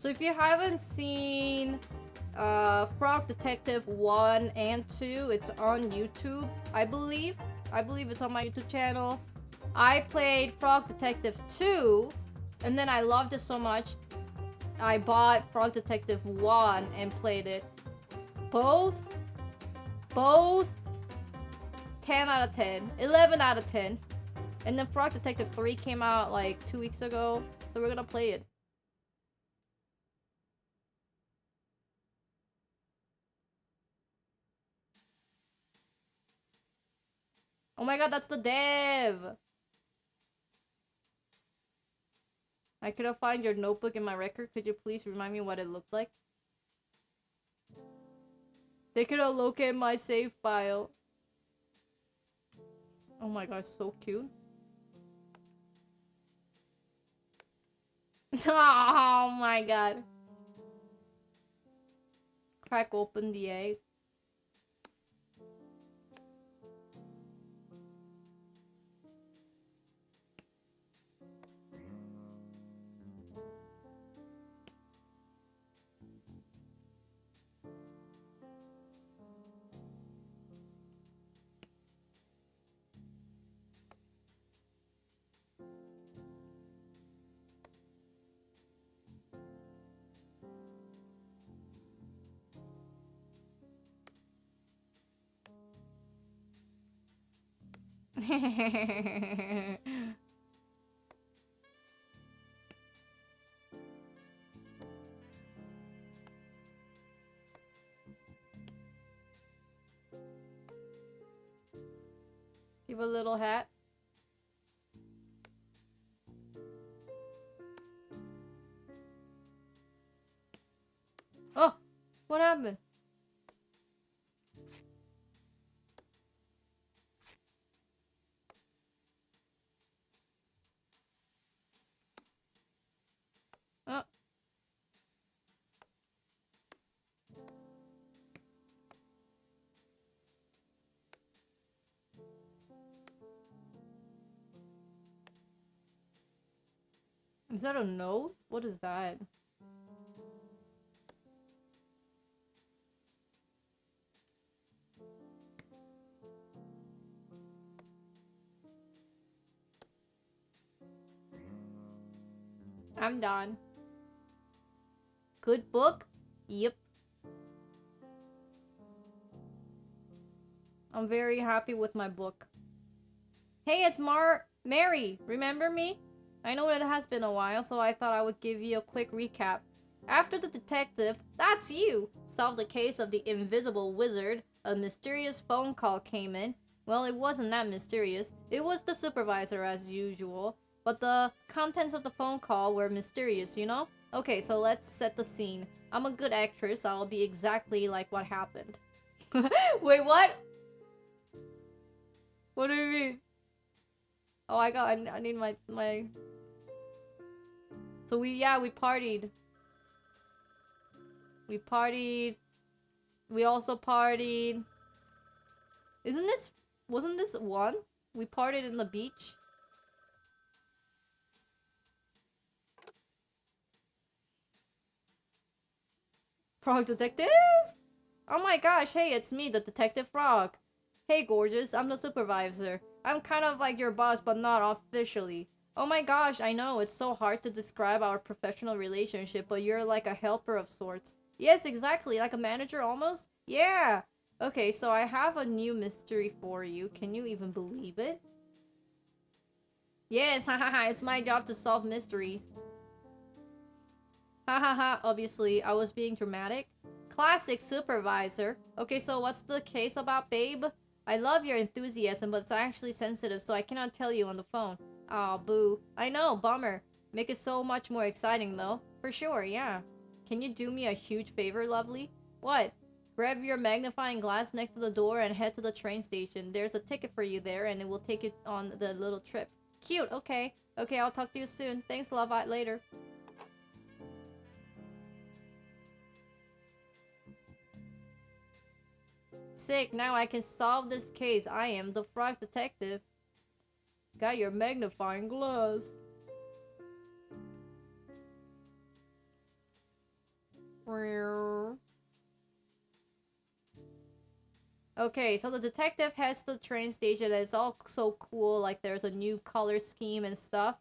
So if you haven't seen Frog Detective 1 and 2, it's on YouTube, I believe. I believe it's on my YouTube channel. I played Frog Detective 2, and then I loved it so much, I bought Frog Detective 1 and played it. Both 10 out of 10, 11 out of 10. And then Frog Detective 3 came out like 2 weeks ago, so we're gonna play it. Oh my god, that's the dev! I couldn't find your notebook in my record. Could you please remind me what it looked like? They couldn't locate my save file. Oh my god, so cute. Oh my god. Crack open the egg. Give a little hat. Oh! What happened? Oh. Is that a nose? What is that? I'm done. Good book? Yep. I'm very happy with my book. Hey, it's Mary. Remember me? I know it has been a while, so I thought I would give you a quick recap. After the detective, that's you, solved the case of the invisible wizard, a mysterious phone call came in. Well, it wasn't that mysterious. It was the supervisor as usual. But the contents of the phone call were mysterious, you know? Okay, so let's set the scene. I'm a good actress, I'll be exactly like what happened. Wait, what? What do you mean? Oh, I need my... So we partied. We partied. We also partied. Wasn't this one? We partied in the beach. Frog Detective? Oh my gosh, hey, it's me, the Detective Frog. Hey, gorgeous, I'm the supervisor. I'm kind of like your boss, but not officially. Oh my gosh, I know, it's so hard to describe our professional relationship, but you're like a helper of sorts. Yes, exactly, like a manager almost? Yeah! Okay, so I have a new mystery for you. Can you even believe it? Yes, hahaha, it's my job to solve mysteries. Hahaha, obviously, I was being dramatic. Classic supervisor. Okay, so what's the case about, babe? I love your enthusiasm, but it's actually sensitive, so I cannot tell you on the phone. Aw, boo. I know, bummer. Make it so much more exciting, though. For sure, yeah. Can you do me a huge favor, lovely? What? Grab your magnifying glass next to the door and head to the train station. There's a ticket for you there, and it will take you on the little trip. Cute, okay. Okay, I'll talk to you soon. Thanks, love, later. Sick, now I can solve this case. I am the Frog Detective. Got your magnifying glass. Okay, so the detective heads to the train station and it's all so cool, like there's a new color scheme and stuff.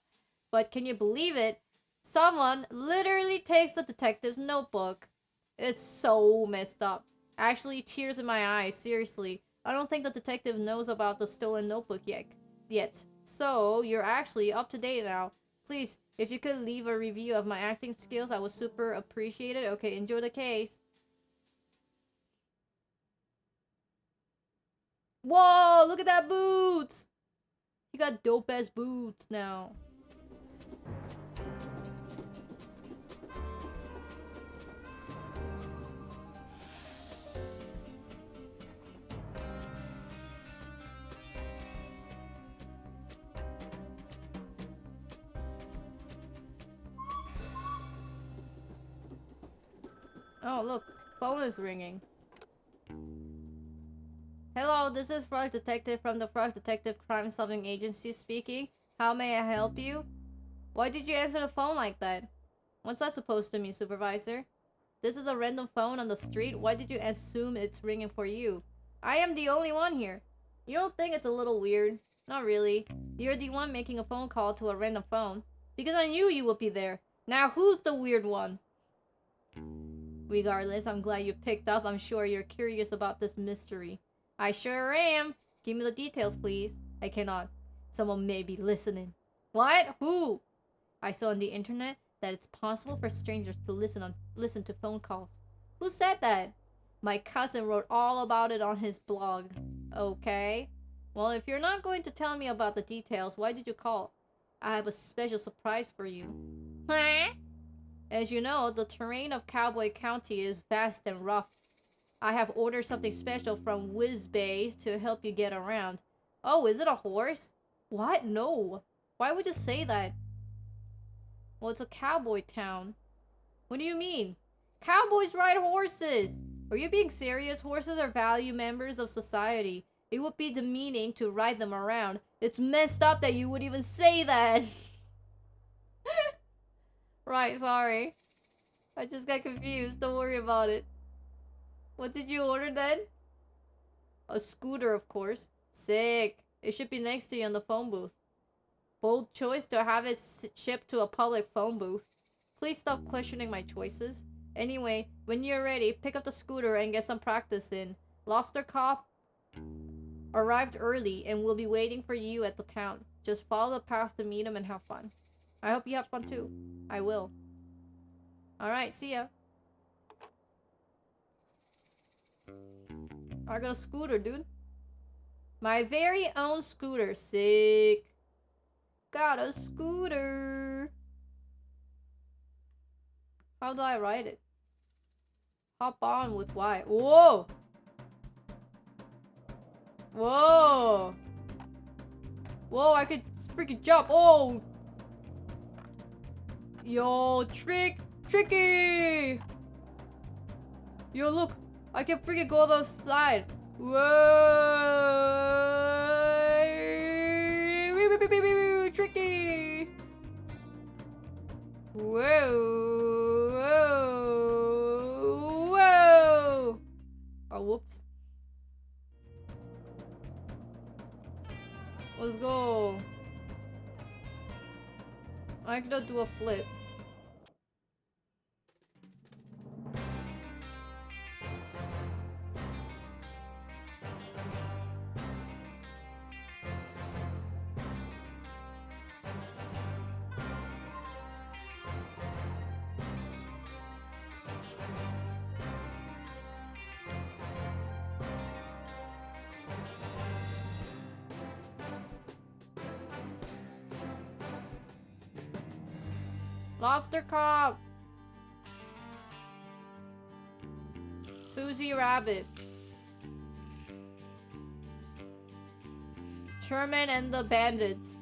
But can you believe it? Someone literally takes the detective's notebook. It's so messed up. Actually, tears in my eyes, seriously. I don't think the detective knows about the stolen notebook yet. So, you're actually up to date now. Please, if you could leave a review of my acting skills, I would super appreciate it. Okay, enjoy the case. Whoa, look at that boots! He got dope ass boots now. Oh, look. Phone is ringing. Hello, this is Frog Detective from the Frog Detective Crime Solving Agency speaking. How may I help you? Why did you answer the phone like that? What's that supposed to mean, Supervisor? This is a random phone on the street. Why did you assume it's ringing for you? I am the only one here. You don't think it's a little weird? Not really. You're the one making a phone call to a random phone. Because I knew you would be there. Now who's the weird one? Regardless, I'm glad you picked up. I'm sure you're curious about this mystery. I sure am. Give me the details, please. I cannot. Someone may be listening. What? Who? I saw on the internet that it's possible for strangers to listen to phone calls. Who said that? My cousin wrote all about it on his blog. Okay. Well, if you're not going to tell me about the details, why did you call? I have a special surprise for you. Huh? As you know, the terrain of Cowboy County is vast and rough. I have ordered something special from Whizbay to help you get around. Oh, is it a horse? What? No. Why would you say that? Well, it's a cowboy town. What do you mean? Cowboys ride horses! Are you being serious? Horses are valued members of society. It would be demeaning to ride them around. It's messed up that you would even say that. Right, sorry. I just got confused. Don't worry about it. What did you order then? A scooter, of course. Sick. It should be next to you in the phone booth. Bold choice to have it shipped to a public phone booth. Please stop questioning my choices. Anyway, when you're ready, pick up the scooter and get some practice in. Lobster Cop arrived early and will be waiting for you at the town. Just follow the path to meet him and have fun. I hope you have fun too. I will. Alright, see ya. I got a scooter, dude. My very own scooter. Sick. Got a scooter. How do I ride it? Hop on with Y. Whoa! Whoa! Whoa, I could freaking jump. Oh! Yo, tricky! Yo, look. I can freaking go on the side. Whoa! Tricky! Whoa! Whoa! Whoa! Oh, whoops. Let's go. I could do a flip. Lobster Cop! Susie Rabbit. Sherman and the Bandits.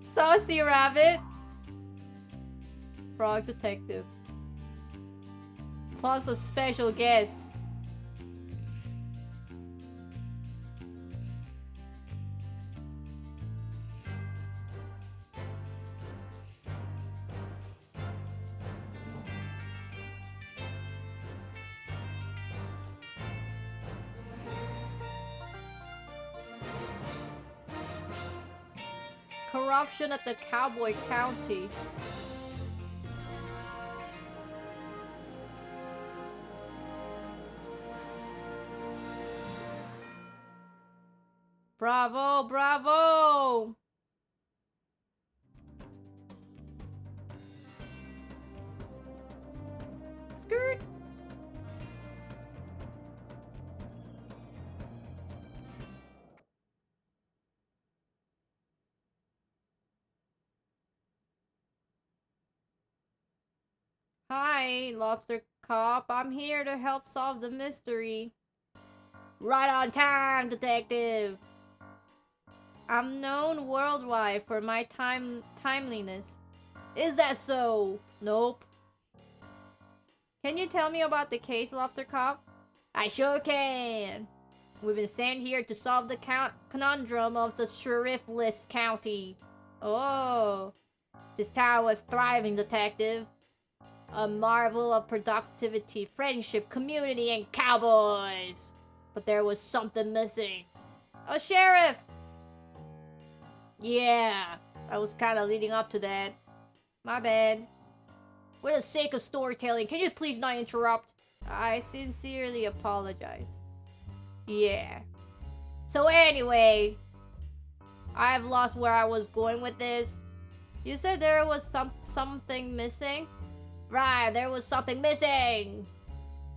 Saucy Rabbit. Frog Detective. Plus a special guest. corruption at the Cowboy County. Bravo, bravo! Skirt! Hi, Lobster Cop. I'm here to help solve the mystery. Right on time, detective! I'm known worldwide for my timeliness. Is that so? Nope. Can you tell me about the case, Lobster Cop? I sure can. We've been sent here to solve the conundrum of the sheriffless county. Oh. This town was thriving, detective. A marvel of productivity, friendship, community, and cowboys. But there was something missing. A sheriff! Yeah, I was kind of leading up to that. My bad. For the sake of storytelling, can you please not interrupt? I sincerely apologize. Yeah. So anyway, I've lost where I was going with this. You said there was something missing? Right, there was something missing!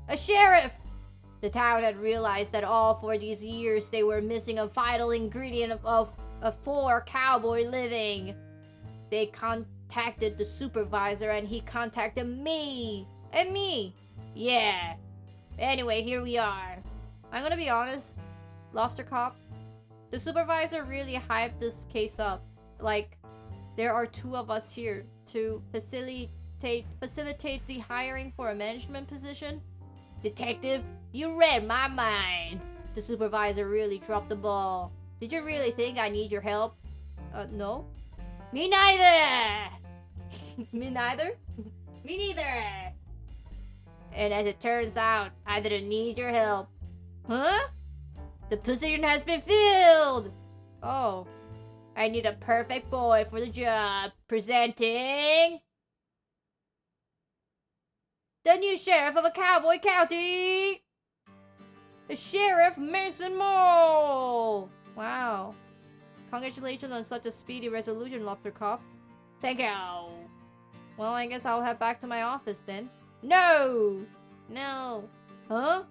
A sheriff! The town had realized that all for these years they were missing a vital ingredient of for cowboy living. They contacted the supervisor and he contacted me. And me. Yeah. Anyway, here we are. I'm gonna be honest, Lobster Cop. The supervisor really hyped this case up. Like, there are two of us here to facilitate the hiring for a management position. Detective, you read my mind. The supervisor really dropped the ball. Did you really think I need your help? No. Me neither! Me neither? Me neither! And as it turns out, I didn't need your help. Huh? The position has been filled! Oh. I need a perfect boy for the job. Presenting... the new sheriff of a cowboy county! The Sheriff Mason Mole! Wow. Congratulations on such a speedy resolution, Lobster Cop. Thank you. Well, I guess I'll head back to my office then. No! No. Huh?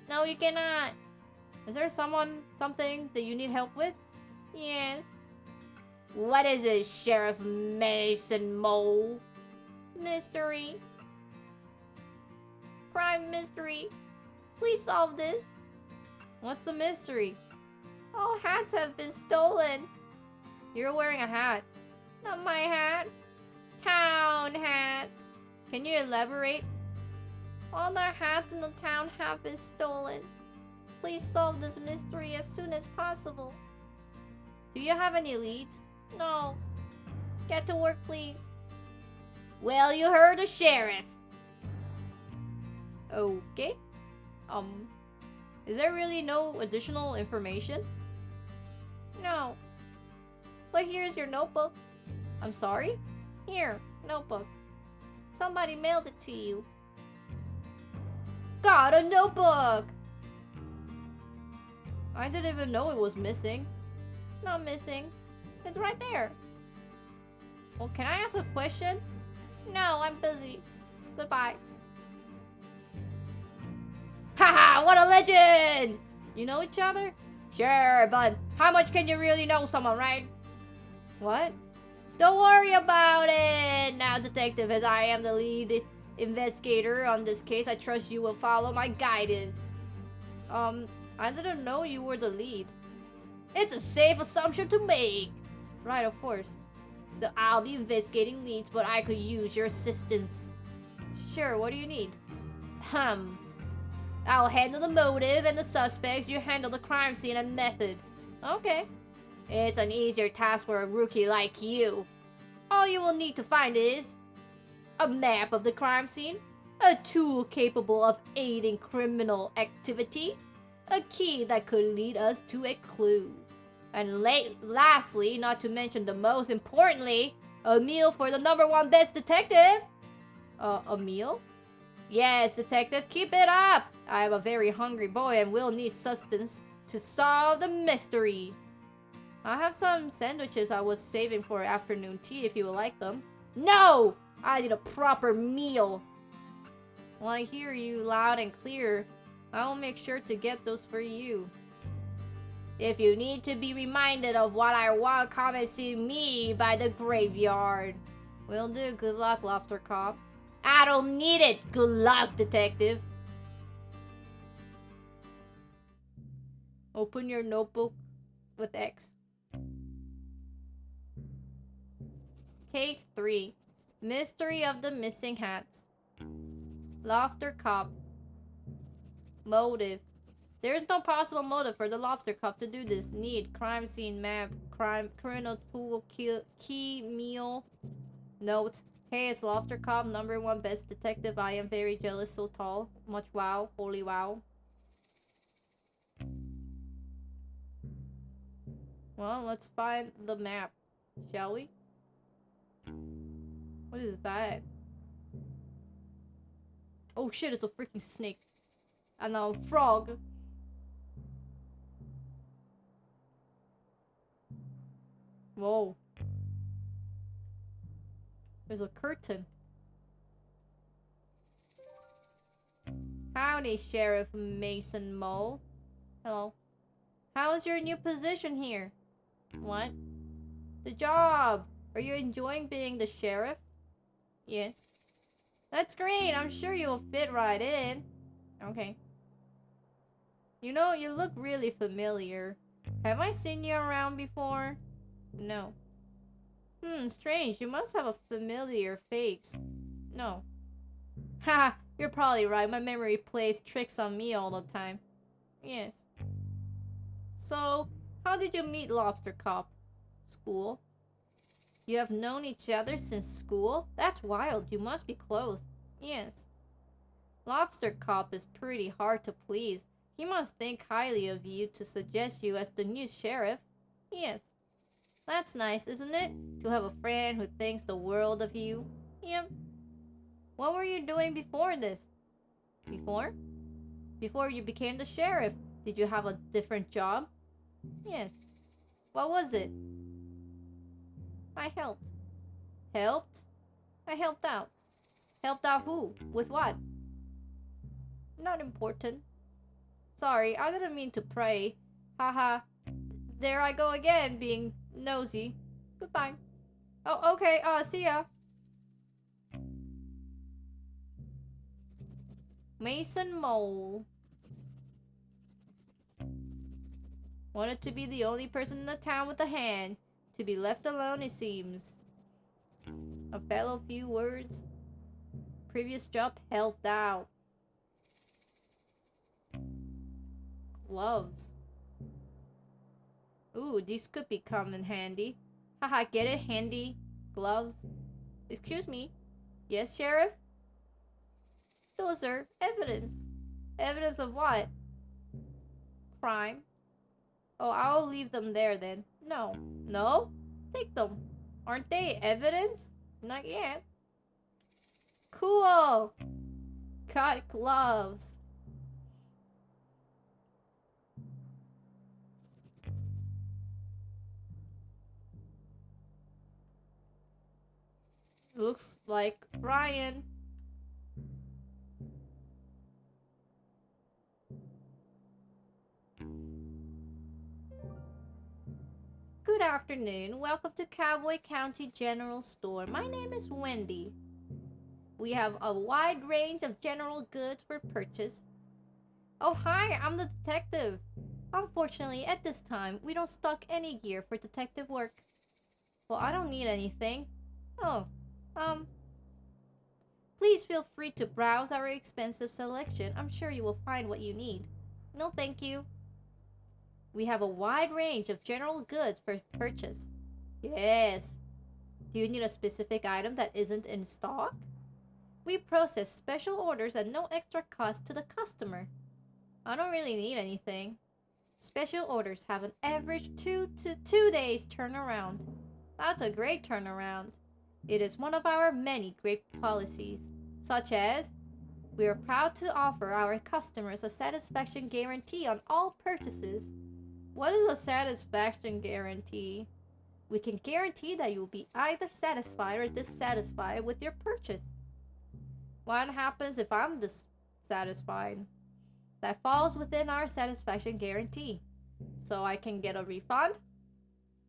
No, you cannot. Is there something that you need help with? Yes. What is it, Sheriff Mason Mole? Mystery. Crime mystery. Please solve this. What's the mystery? All hats have been stolen. You're wearing a hat. Not my hat. Town hats. Can you elaborate? All the hats in the town have been stolen. Please solve this mystery as soon as possible. Do you have any leads? No. Get to work, please. Well, you heard the sheriff. Okay. Is there really no additional information? No. But here's your notebook. I'm sorry? Here, notebook. Somebody mailed it to you. Got a notebook! I didn't even know it was missing. Not missing. It's right there. Well, can I ask a question? No, I'm busy. Goodbye. Haha, what a legend! You know each other? Sure, but how much can you really know someone, right? What? Don't worry about it! Now, detective, as I am the lead investigator on this case, I trust you will follow my guidance. I didn't know you were the lead. It's a safe assumption to make. Right, of course. So I'll be investigating leads, but I could use your assistance. Sure, what do you need? I'll handle the motive and the suspects. You handle the crime scene and method. Okay. It's an easier task for a rookie like you. All you will need to find is a map of the crime scene, a tool capable of aiding criminal activity, a key that could lead us to a clue. And lastly, not to mention the most importantly, a meal for the #1 best detective. A meal? Yes, detective, keep it up. I am a very hungry boy and will need sustenance to solve the mystery. I have some sandwiches I was saving for afternoon tea if you would like them. No! I need a proper meal. Well, I hear you loud and clear. I will make sure to get those for you. If you need to be reminded of what I want, come and see me by the graveyard. Will do. Good luck, Lobster Cop. I don't need it. Good luck, detective. Open your notebook with X. Case 3. Mystery of the Missing Hats. Lobster Cop. Motive. There is no possible motive for the Lobster Cop to do this. Need. Crime scene map. Criminal tool. Key meal. Note. Hey, it's Lobster Cop, #1 best detective. I am very jealous, so tall. Much wow. Holy wow. Well, let's find the map, shall we? What is that? Oh shit, it's a freaking snake. And a frog. Whoa. There's a curtain. Howdy, Sheriff Mason Mole. Hello. How's your new position here? What? The job. Are you enjoying being the sheriff? Yes. That's great. I'm sure you'll fit right in. Okay. You know, you look really familiar. Have I seen you around before? No. Strange. You must have a familiar face. No. Haha, you're probably right. My memory plays tricks on me all the time. Yes. So, how did you meet Lobster Cop? School? You have known each other since school? That's wild. You must be close. Yes. Lobster Cop is pretty hard to please. He must think highly of you to suggest you as the new sheriff. Yes. That's nice, isn't it? To have a friend who thinks the world of you. Yep. What were you doing before this? Before? Before you became the sheriff, did you have a different job? Yes. What was it? I helped. Helped? I helped out. Helped out who? With what? Not important. Sorry, I didn't mean to pray. Haha. There I go again, being nosy. Goodbye. Oh, okay, see ya. Mason Mole. Wanted to be the only person in the town with a hand. To be left alone, it seems. A fellow few words. Previous job helped out. Gloves. Ooh, these could be come in handy. Haha, get it? Handy gloves. Excuse me. Yes, Sheriff? Those are evidence. Evidence of what? Crime. Oh, I'll leave them there then. No. No? Take them. Aren't they evidence? Not yet. Cool. Cut gloves. Looks like Ryan. Good afternoon. Welcome to Cowboy County General Store. My name is Wendy. We have a wide range of general goods for purchase. Oh, hi, I'm the detective. Unfortunately, at this time, we don't stock any gear for detective work. Well, I don't need anything. Oh, please feel free to browse our expensive selection. I'm sure you will find what you need. No, thank you. We have a wide range of general goods for purchase. Yes. Do you need a specific item that isn't in stock? We process special orders at no extra cost to the customer. I don't really need anything. Special orders have an average 2 to 2 days turnaround. That's a great turnaround. It is one of our many great policies, such as we are proud to offer our customers a satisfaction guarantee on all purchases. What is a satisfaction guarantee? We can guarantee that you will be either satisfied or dissatisfied with your purchase. What happens if I'm dissatisfied? That falls within our satisfaction guarantee. So I can get a refund?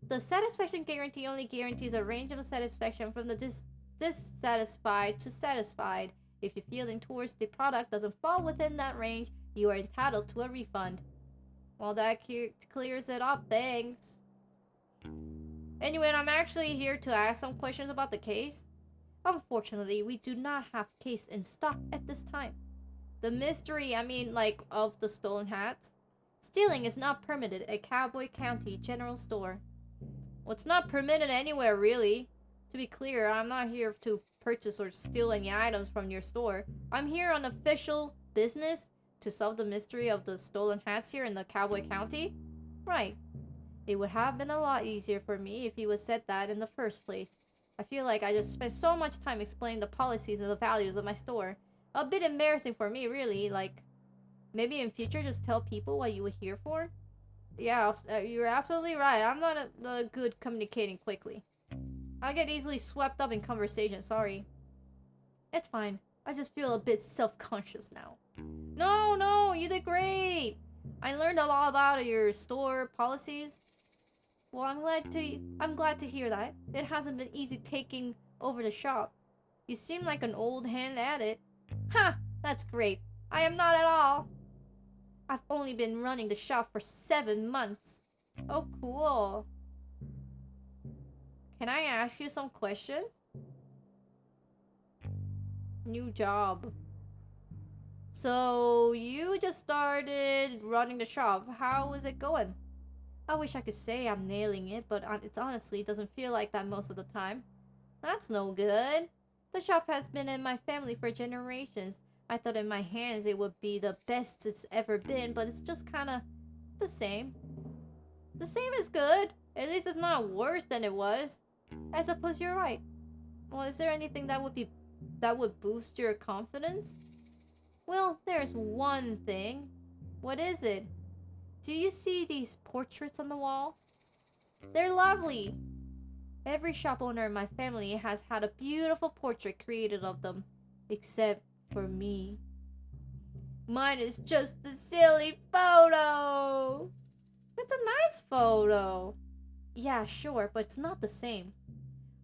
The satisfaction guarantee only guarantees a range of satisfaction from the dissatisfied to satisfied. If your feeling towards the product doesn't fall within that range, you are entitled to a refund. Well, that clears it up, thanks. Anyway, I'm actually here to ask some questions about the case. Unfortunately, we do not have case in stock at this time. The mystery, of the stolen hats. Stealing is not permitted at Cowboy County General Store. Well, it's not permitted anywhere, really. To be clear, I'm not here to purchase or steal any items from your store. I'm here on official business to solve the mystery of the stolen hats here in the Cowboy County. Right. It would have been a lot easier for me if you had said that in the first place. I feel like I just spent so much time explaining the policies and the values of my store. A bit embarrassing for me, really. Like, maybe in future just tell people what you were here for? Yeah, you're absolutely right. I'm not a good communicating quickly. I get easily swept up in conversation, sorry. It's fine. I just feel a bit self-conscious now. No, you did great. I learned a lot about your store policies. Well, I'm glad to hear that. It hasn't been easy taking over the shop. You seem like an old hand at it. Ha! That's great. I am not at all. I've only been running the shop for 7 months. Oh, cool. Can I ask you some questions? New job. So, you just started running the shop. How is it going? I wish I could say I'm nailing it, but it honestly doesn't feel like that most of the time. That's no good. The shop has been in my family for generations. I thought in my hands it would be the best it's ever been, but it's just kinda the same. The same is good. At least it's not worse than it was. I suppose you're right. Well, is there anything that would boost your confidence? Well, there's one thing. What is it? Do you see these portraits on the wall? They're lovely. Every shop owner in my family has had a beautiful portrait created of them, except for me. Mine is just a silly photo. It's a nice photo. Yeah, sure, but it's not the same.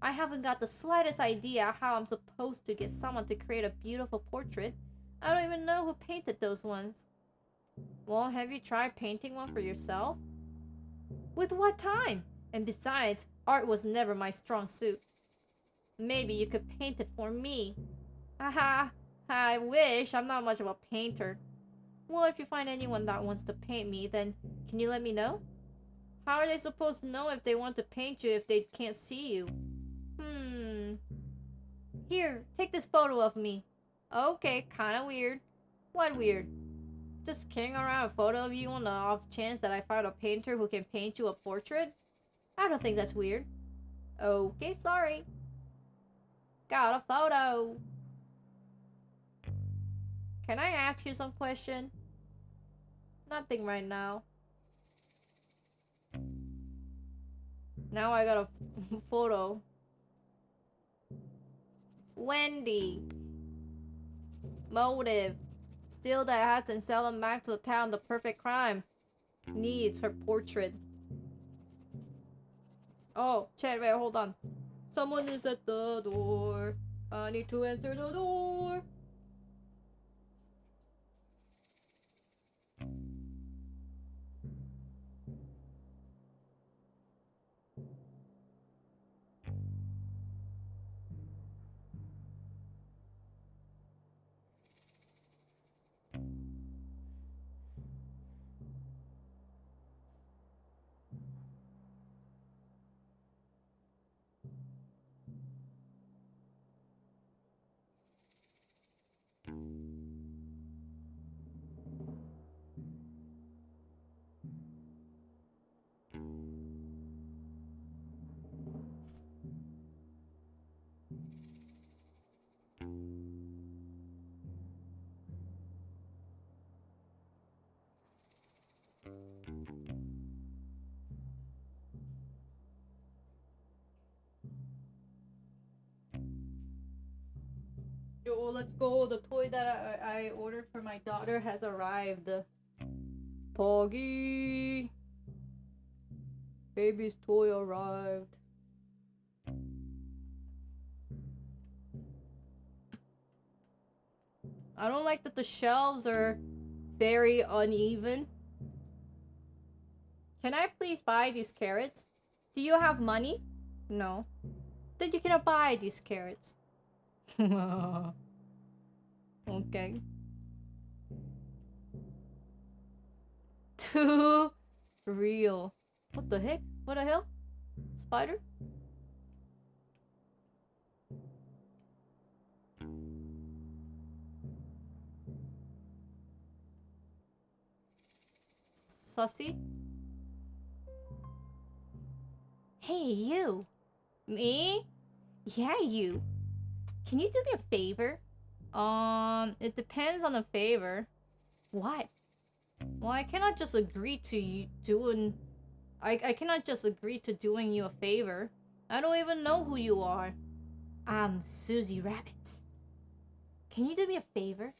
I haven't got the slightest idea how I'm supposed to get someone to create a beautiful portrait. I don't even know who painted those ones. Well, have you tried painting one for yourself? With what time? And besides, art was never my strong suit. Maybe you could paint it for me. Haha, I wish. I'm not much of a painter. Well, if you find anyone that wants to paint me, then can you let me know? How are they supposed to know if they want to paint you if they can't see you? Here, take this photo of me. Okay, kinda weird. What weird? Just carrying around a photo of you on the off chance that I find a painter who can paint you a portrait? I don't think that's weird. Okay, sorry. Got a photo. Can I ask you some question? Nothing right now. Now I got a photo. Wendy. Motive. Steal the hats and sell them back to the town. The perfect crime. Needs her portrait. Oh, chat, wait, hold on. Someone is at the door. I need to answer the door. Yo, let's go. The toy that I ordered for my daughter has arrived. Poggy. Baby's toy arrived. I don't like that the shelves are very uneven. Can I please buy these carrots? Do you have money? No. Then you cannot buy these carrots. Okay. Too real. What the heck? What the hell? Spider? Sussy? Hey, you. Me? Yeah, you. Can you do me a favor? It depends on the favor. What? Well, I cannot just agree to you doing... I cannot just agree to doing you a favor. I don't even know who you are. I'm Susie Rabbit. Can you do me a favor?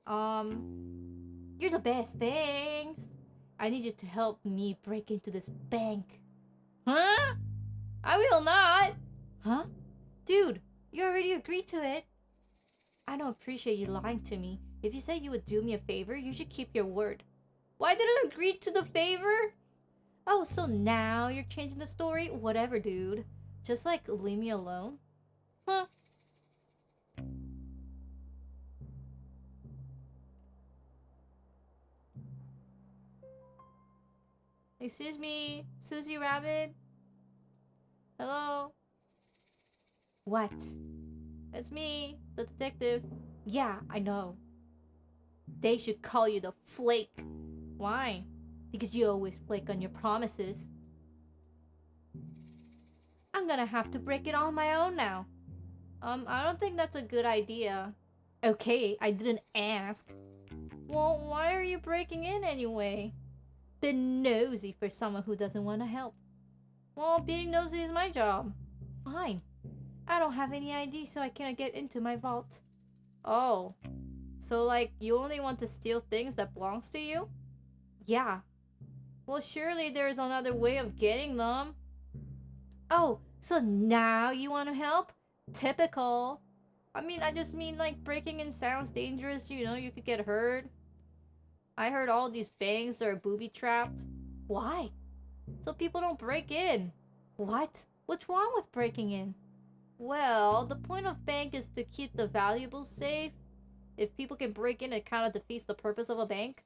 You're the best, thanks. I need you to help me break into this bank. Huh? I will not. Huh? Dude, you already agreed to it. I don't appreciate you lying to me. If you said you would do me a favor, you should keep your word. Why did I agree to the favor? Oh, so now you're changing the story? Whatever, dude. Just like, leave me alone. Huh? Excuse me, Susie Rabbit? Hello? What? It's me, the detective. Yeah, I know. They should call you the Flake. Why? Because you always flake on your promises. I'm gonna have to break it on my own now. I don't think that's a good idea. Okay, I didn't ask. Well, why are you breaking in anyway? Been nosy for someone who doesn't want to help. Well, being nosy is my job. Fine. I don't have any ID, so I cannot get into my vault. Oh. So, like, you only want to steal things that belongs to you? Yeah. Well, surely there's another way of getting them. Oh, so now you want to help? Typical. I mean, I just mean, like, breaking in sounds dangerous, you know, you could get hurt. I heard all these banks are booby-trapped. Why? So people don't break in. What? What's wrong with breaking in? Well, the point of bank is to keep the valuables safe. If people can break in, it kind of defeats the purpose of a bank.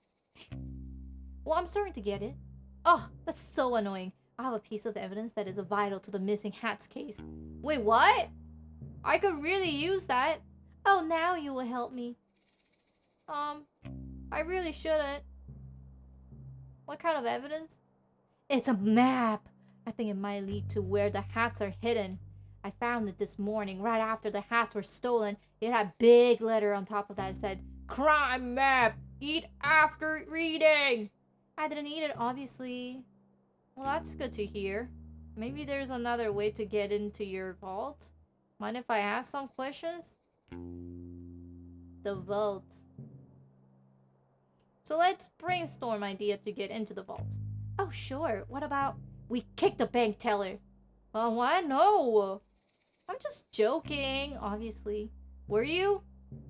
Well, I'm starting to get it. Oh, that's so annoying. I have a piece of evidence that is vital to the missing hats case. Wait, what? I could really use that. Oh, now you will help me. I really shouldn't. What kind of evidence? It's a map. I think it might lead to where the hats are hidden. I found it this morning, right after the hats were stolen. It had a big letter on top of that. It said, "Crime map. Eat after reading." I didn't eat it, obviously. Well, that's good to hear. Maybe there's another way to get into your vault. Mind if I ask some questions? The vault. So let's brainstorm idea to get into the vault. Oh, sure. What about we kick the bank teller? Well, why? No. I'm just joking, obviously. Were you?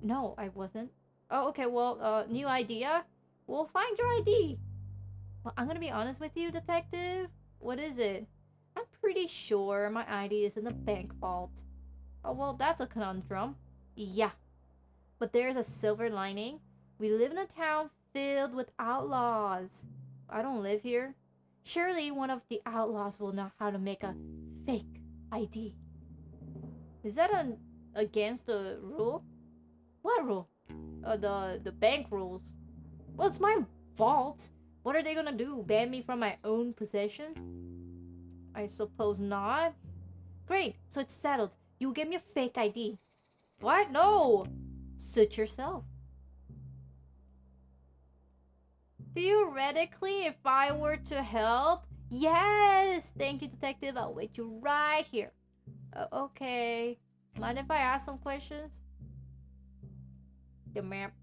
No, I wasn't. Oh, okay. Well, new idea. We'll find your ID. Well, I'm gonna be honest with you, detective. What is it? I'm pretty sure my ID is in the bank vault. Oh, well, that's a conundrum. Yeah. But there's a silver lining. We live in a town filled with outlaws. I don't live here. Surely one of the outlaws will know how to make a fake ID. Is that against the rule? What rule? The bank rules. Well, it's my vault. What are they gonna do? Ban me from my own possessions? I suppose not. Great, so it's settled. You give me a fake ID. What? No! Suit yourself. Theoretically, if I were to help... Yes! Thank you, detective. I'll wait you right here. Okay. Mind if I ask some questions? The map.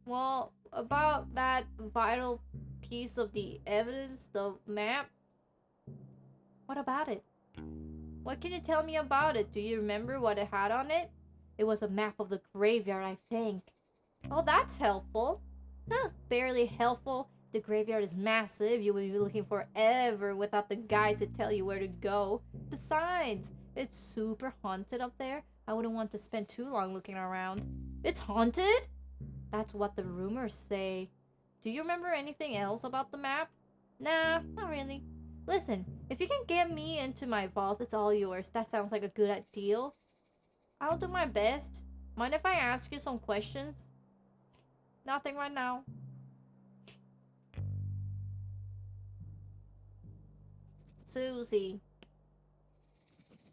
Well, about that vital piece of the evidence, the map. What about it? What can you tell me about it? Do you remember what it had on it? It was a map of the graveyard, I think. Oh, that's helpful. Huh, barely helpful. The graveyard is massive. You would be looking forever without the guide to tell you where to go. Besides, it's super haunted up there. I wouldn't want to spend too long looking around. It's haunted? That's what the rumors say. Do you remember anything else about the map? Nah, not really. Listen, if you can get me into my vault, it's all yours. That sounds like a good deal. I'll do my best. Mind if I ask you some questions? Nothing right now. Susie.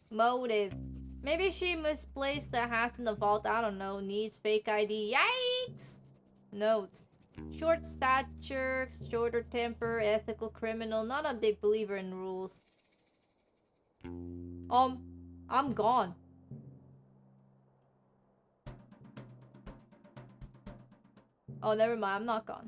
Motive. Maybe she misplaced the hats in the vault. I don't know. Needs fake ID. Yikes! Notes. Short stature, shorter temper, ethical criminal. Not a big believer in rules. I'm gone. Oh, never mind. I'm not gone.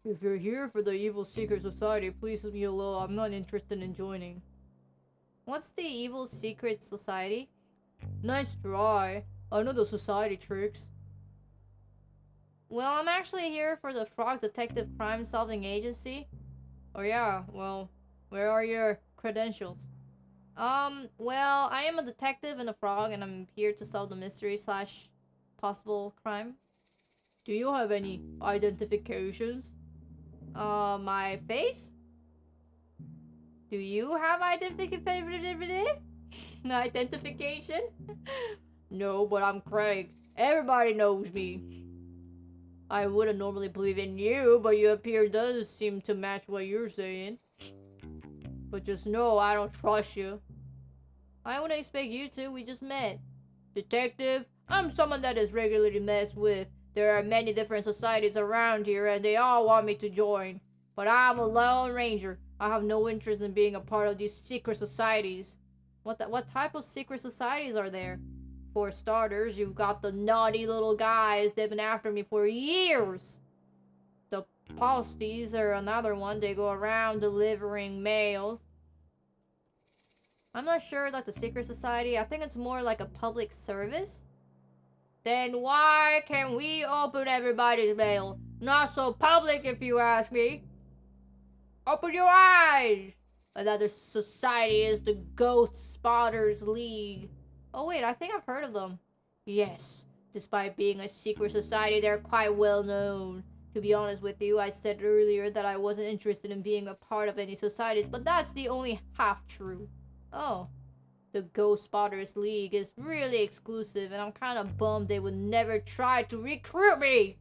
If you're here for the Evil Secret Society, please leave me alone. I'm not interested in joining. What's the Evil Secret Society? Nice try. I know the society tricks. Well, I'm actually here for the Frog Detective Crime Solving Agency. Oh yeah, well, where are your credentials? Well, I am a detective and a frog, and I'm here to solve the mystery slash possible crime. Do you have any identifications? My face? Do you have identification? No, but I'm Craig. Everybody knows me. I wouldn't normally believe in you, but your appear does seem to match what you're saying. But just know I don't trust you. I wouldn't expect you to. We just met. Detective, I'm someone that is regularly messed with. There are many different societies around here, and they all want me to join. But I'm a lone ranger. I have no interest in being a part of these secret societies. What type of secret societies are there? For starters, you've got the naughty little guys. They've been after me for years. The posties are another one. They go around delivering mails. I'm not sure that's a secret society. I think it's more like a public service. Then why can't we open everybody's mail? Not so public, if you ask me. Open your eyes! Another society is the Ghost Spotters League. Oh wait, I think I've heard of them. Yes, despite being a secret society, they're quite well known. To be honest with you, I said earlier that I wasn't interested in being a part of any societies, but that's the only half true. Oh, the Ghost Spotters League is really exclusive, and I'm kind of bummed they would never try to recruit me.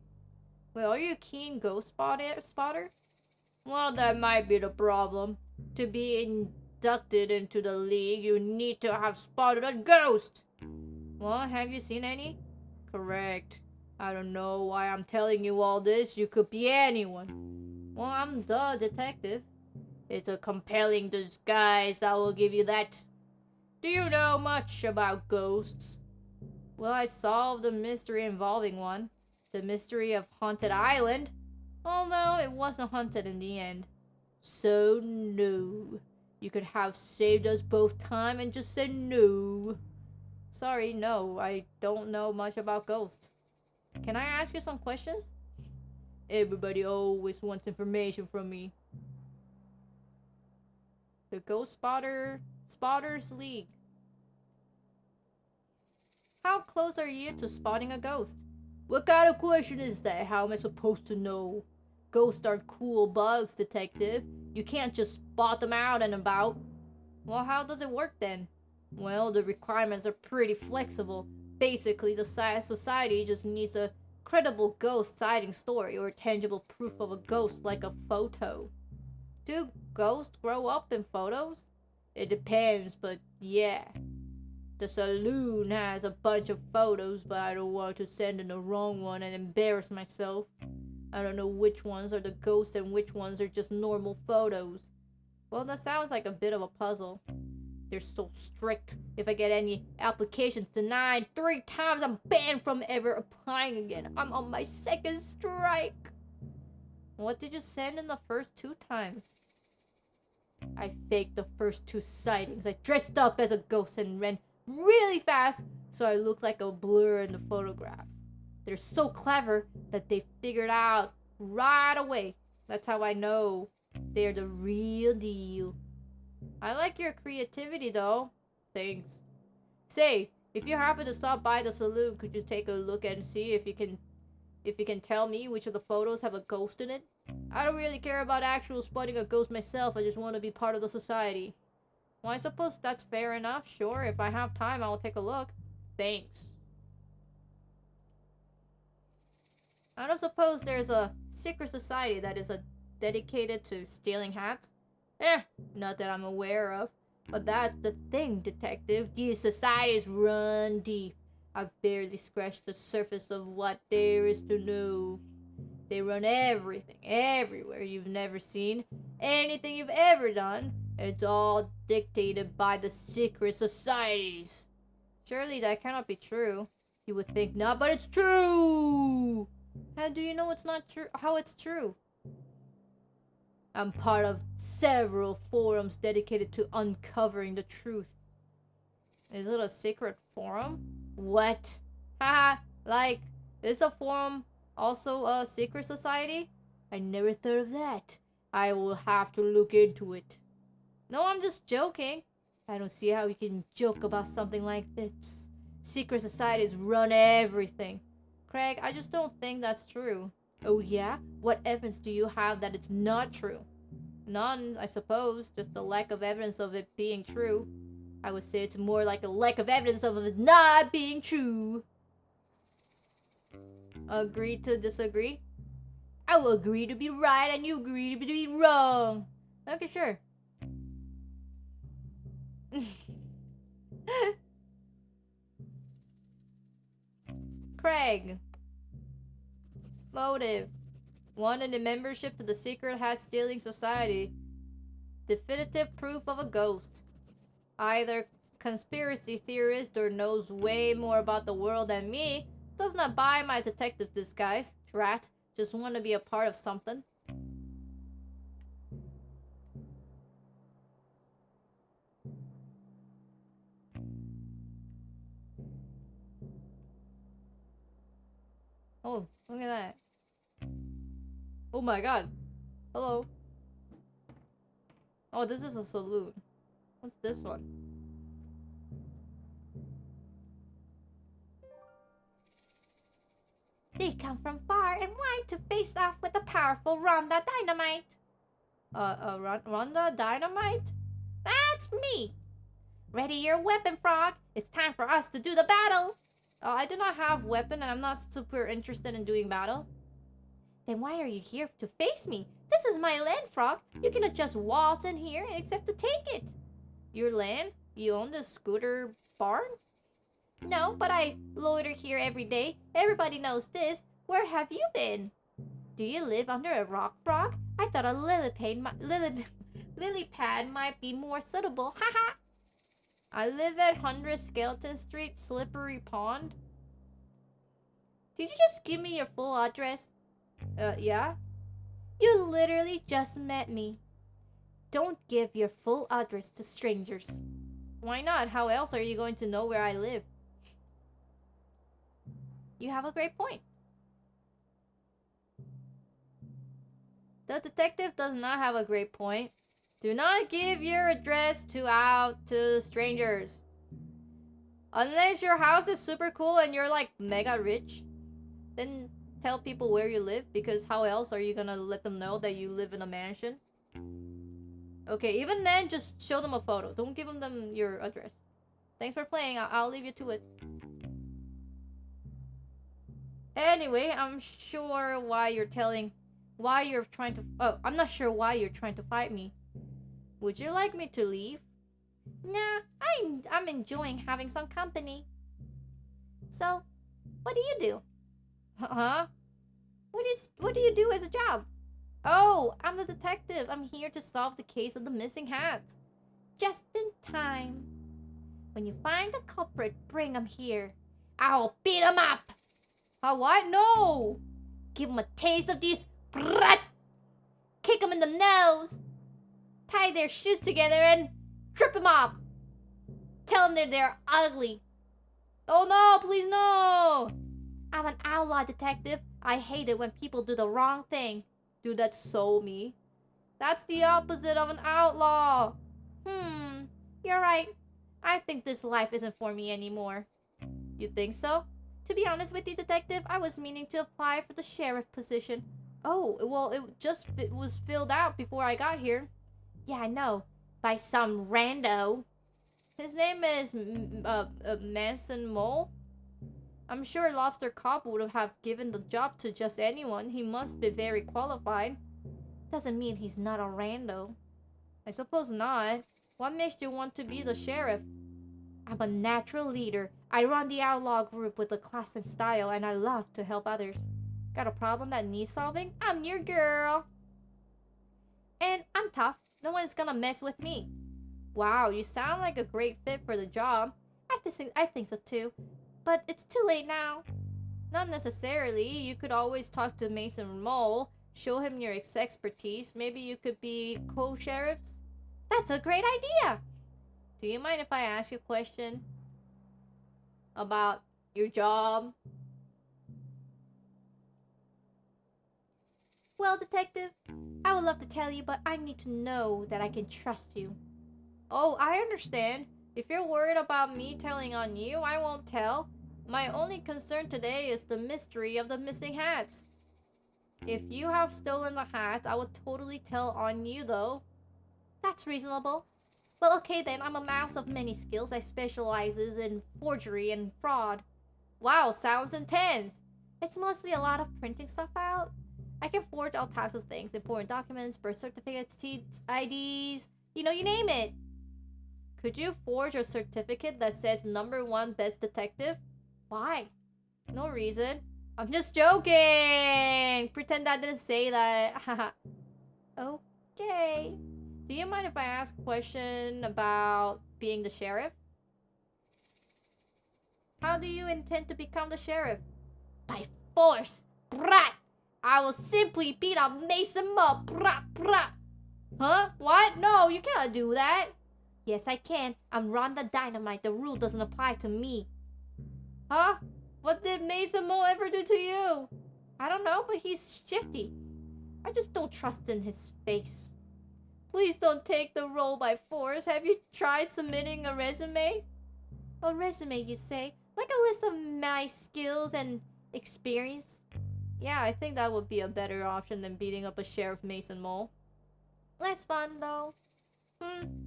Well, are you a keen ghost spotter? Well, that might be the problem. To be inducted into the league, you need to have spotted a ghost. Well, have you seen any? Correct. I don't know why I'm telling you all this. You could be anyone. Well, I'm the detective. It's a compelling disguise, I will give you that. Do you know much about ghosts? Well, I solved a mystery involving one. The mystery of Haunted Island. Although it wasn't haunted in the end. So no. You could have saved us both time and just said no. Sorry, no. I don't know much about ghosts. Can I ask you some questions? Everybody always wants information from me. The Ghost Spotters League. How close are you to spotting a ghost? What kind of question is that? How am I supposed to know? Ghosts aren't cool bugs, detective. You can't just spot them out and about. Well, how does it work then? Well, the requirements are pretty flexible. Basically, the society just needs a credible ghost sighting story or tangible proof of a ghost like a photo. Do ghosts grow up in photos? It depends, but yeah. The saloon has a bunch of photos, but I don't want to send in the wrong one and embarrass myself. I don't know which ones are the ghosts and which ones are just normal photos. Well, that sounds like a bit of a puzzle. They're so strict. If I get any applications denied 3 times, I'm banned from ever applying again. I'm on my 2nd strike. What did you send in the first 2 times? I faked the first 2 sightings. I dressed up as a ghost and ran really fast so I looked like a blur in the photograph. They're so clever that they figured out right away. That's how I know they're the real deal. I like your creativity though. Thanks. Say, if you happen to stop by the saloon, could you take a look and see if you can tell me which of the photos have a ghost in it? I don't really care about actual spotting a ghost myself. I just want to be part of the society. Well, I suppose that's fair enough. Sure, if I have time, I will take a look. Thanks. I don't suppose there's a secret society that is dedicated to stealing hats? Not that I'm aware of. But that's the thing, detective. These societies run deep. I've barely scratched the surface of what there is to know. They run everything, everywhere you've never seen. Anything you've ever done. It's all dictated by the secret societies. Surely that cannot be true. You would think not, but it's true! How do you know it's not true? How it's true? I'm part of several forums dedicated to uncovering the truth. Is it a secret forum? What? Haha, like, is a forum also a secret society? I never thought of that. I will have to look into it. No, I'm just joking. I don't see how you can joke about something like this. Secret societies run everything. Craig, I just don't think that's true. Oh yeah? What evidence do you have that it's not true? None, I suppose. Just the lack of evidence of it being true. I would say it's more like a lack of evidence of it not being true. Agree to disagree? I will agree to be right and you agree to be wrong. Okay, sure. Craig. Motive. Wanted a membership to the secret hat stealing society. Definitive proof of a ghost. Either conspiracy theorist or knows way more about the world than me. Does not buy my detective disguise. Drat. Just want to be a part of something. Oh, look at that. Oh my god. Hello. Oh, this is a saloon. What's this one? They come from far and wide to face off with the powerful Rhonda Dynamite. Rhonda Dynamite? That's me. Ready your weapon, Frog. It's time for us to do the battle. I do not have weapon and I'm not super interested in doing battle. Then why are you here to face me? This is my land, Frog. You cannot just waltz in here and accept to take it. Your land? You own this scooter barn? No, but I loiter here every day. Everybody knows this. Where have you been? Do you live under a rock, Frog? I thought a lily pad might be more suitable. Haha. I live at 100 Skeleton Street, Slippery Pond. Did you just give me your full address? Yeah? You literally just met me. Don't give your full address to strangers. Why not? How else are you going to know where I live? You have a great point. The detective does not have a great point. Do not give your address out to strangers. Unless your house is super cool and you're like mega rich, then tell people where you live, because how else are you gonna let them know that you live in a mansion? Okay, even then, just show them a photo. Don't give them your address. Thanks for playing. I'll leave you to it. Anyway, I'm sure why you're trying to... Oh, I'm not sure why you're trying to fight me. Would you like me to leave? Nah, I'm enjoying having some company. So, what do you do? Huh? What do you do as a job? Oh, I'm the detective. I'm here to solve the case of the missing hats. just in time. When you find the culprit, bring him here. I'll beat him up. What? No! Give him a taste of these. Brat! Kick him in the nose. Tie their shoes together and trip him up. Tell them they're ugly. Oh no, please no! I'm an outlaw detective. I hate it when people do the wrong thing. Dude, that's so me. That's the opposite of an outlaw. You're right. I think this life isn't for me anymore. You think so? To be honest with you, detective, I was meaning to apply for the sheriff position. Oh, well, it was filled out before I got here. Yeah, I know. By some rando. His name is Manson Mole. I'm sure Lobster Cop would have given the job to just anyone. He must be very qualified. Doesn't mean he's not a rando. I suppose not. What makes you want to be the sheriff? I'm a natural leader. I run the outlaw group with a class and style, and I love to help others. Got a problem that needs solving? I'm your girl. And I'm tough. No one's gonna mess with me. Wow, you sound like a great fit for the job. I think so too. But it's too late now. Not necessarily. You could always talk to Mason Mole, show him your expertise. Maybe you could be co-sheriffs. That's a great idea. Do you mind if I ask you a question about your job? Well, detective, I would love to tell you, but I need to know that I can trust you. Oh, I understand. If you're worried about me telling on you, I won't tell. My only concern today is the mystery of the missing hats. If you have stolen the hats, I would totally tell on you, though. That's reasonable. Well, okay then, I'm a mouse of many skills. I specializes in forgery and fraud. Wow, sounds intense. It's mostly a lot of printing stuff out. I can forge all types of things. Important documents, birth certificates, IDs, you name it. Could you forge a certificate that says #1 best detective? Why? No reason. I'm just joking. Pretend I didn't say that. Okay. Do you mind if I ask a question about being the sheriff? How do you intend to become the sheriff? By force. Brat! I will simply beat up Mason Mole. Brat, brat. Huh? What? No, you cannot do that. Yes, I can. I'm Rhonda Dynamite. The rule doesn't apply to me. Huh? What did Mason Mole ever do to you? I don't know, but he's shifty. I just don't trust in his face. Please don't take the role by force. Have you tried submitting a resume? A resume, you say? Like a list of my skills and experience? Yeah, I think that would be a better option than beating up a Sheriff Mason Mole. Less fun, though.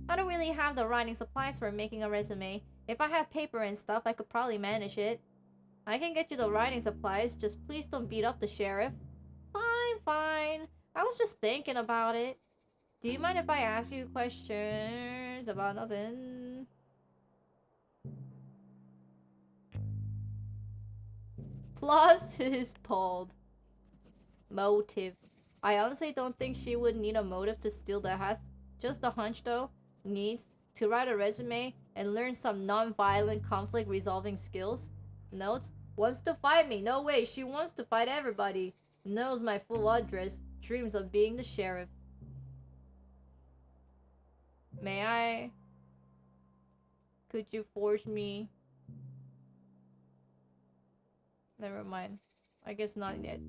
I don't really have the writing supplies for making a resume. If I had paper and stuff, I could probably manage it. I can get you the writing supplies, just please don't beat up the sheriff. Fine, fine. I was just thinking about it. Do you mind if I ask you questions about nothing? Plus is pulled. Motive. I honestly don't think she would need a motive to steal the hat. Just a hunch, though, needs to write a resume and learn some non-violent conflict resolving skills. Notes, wants to fight me. No way, she wants to fight everybody. Knows my full address. Dreams of being the sheriff. May I? Could you force me? Never mind. I guess not yet.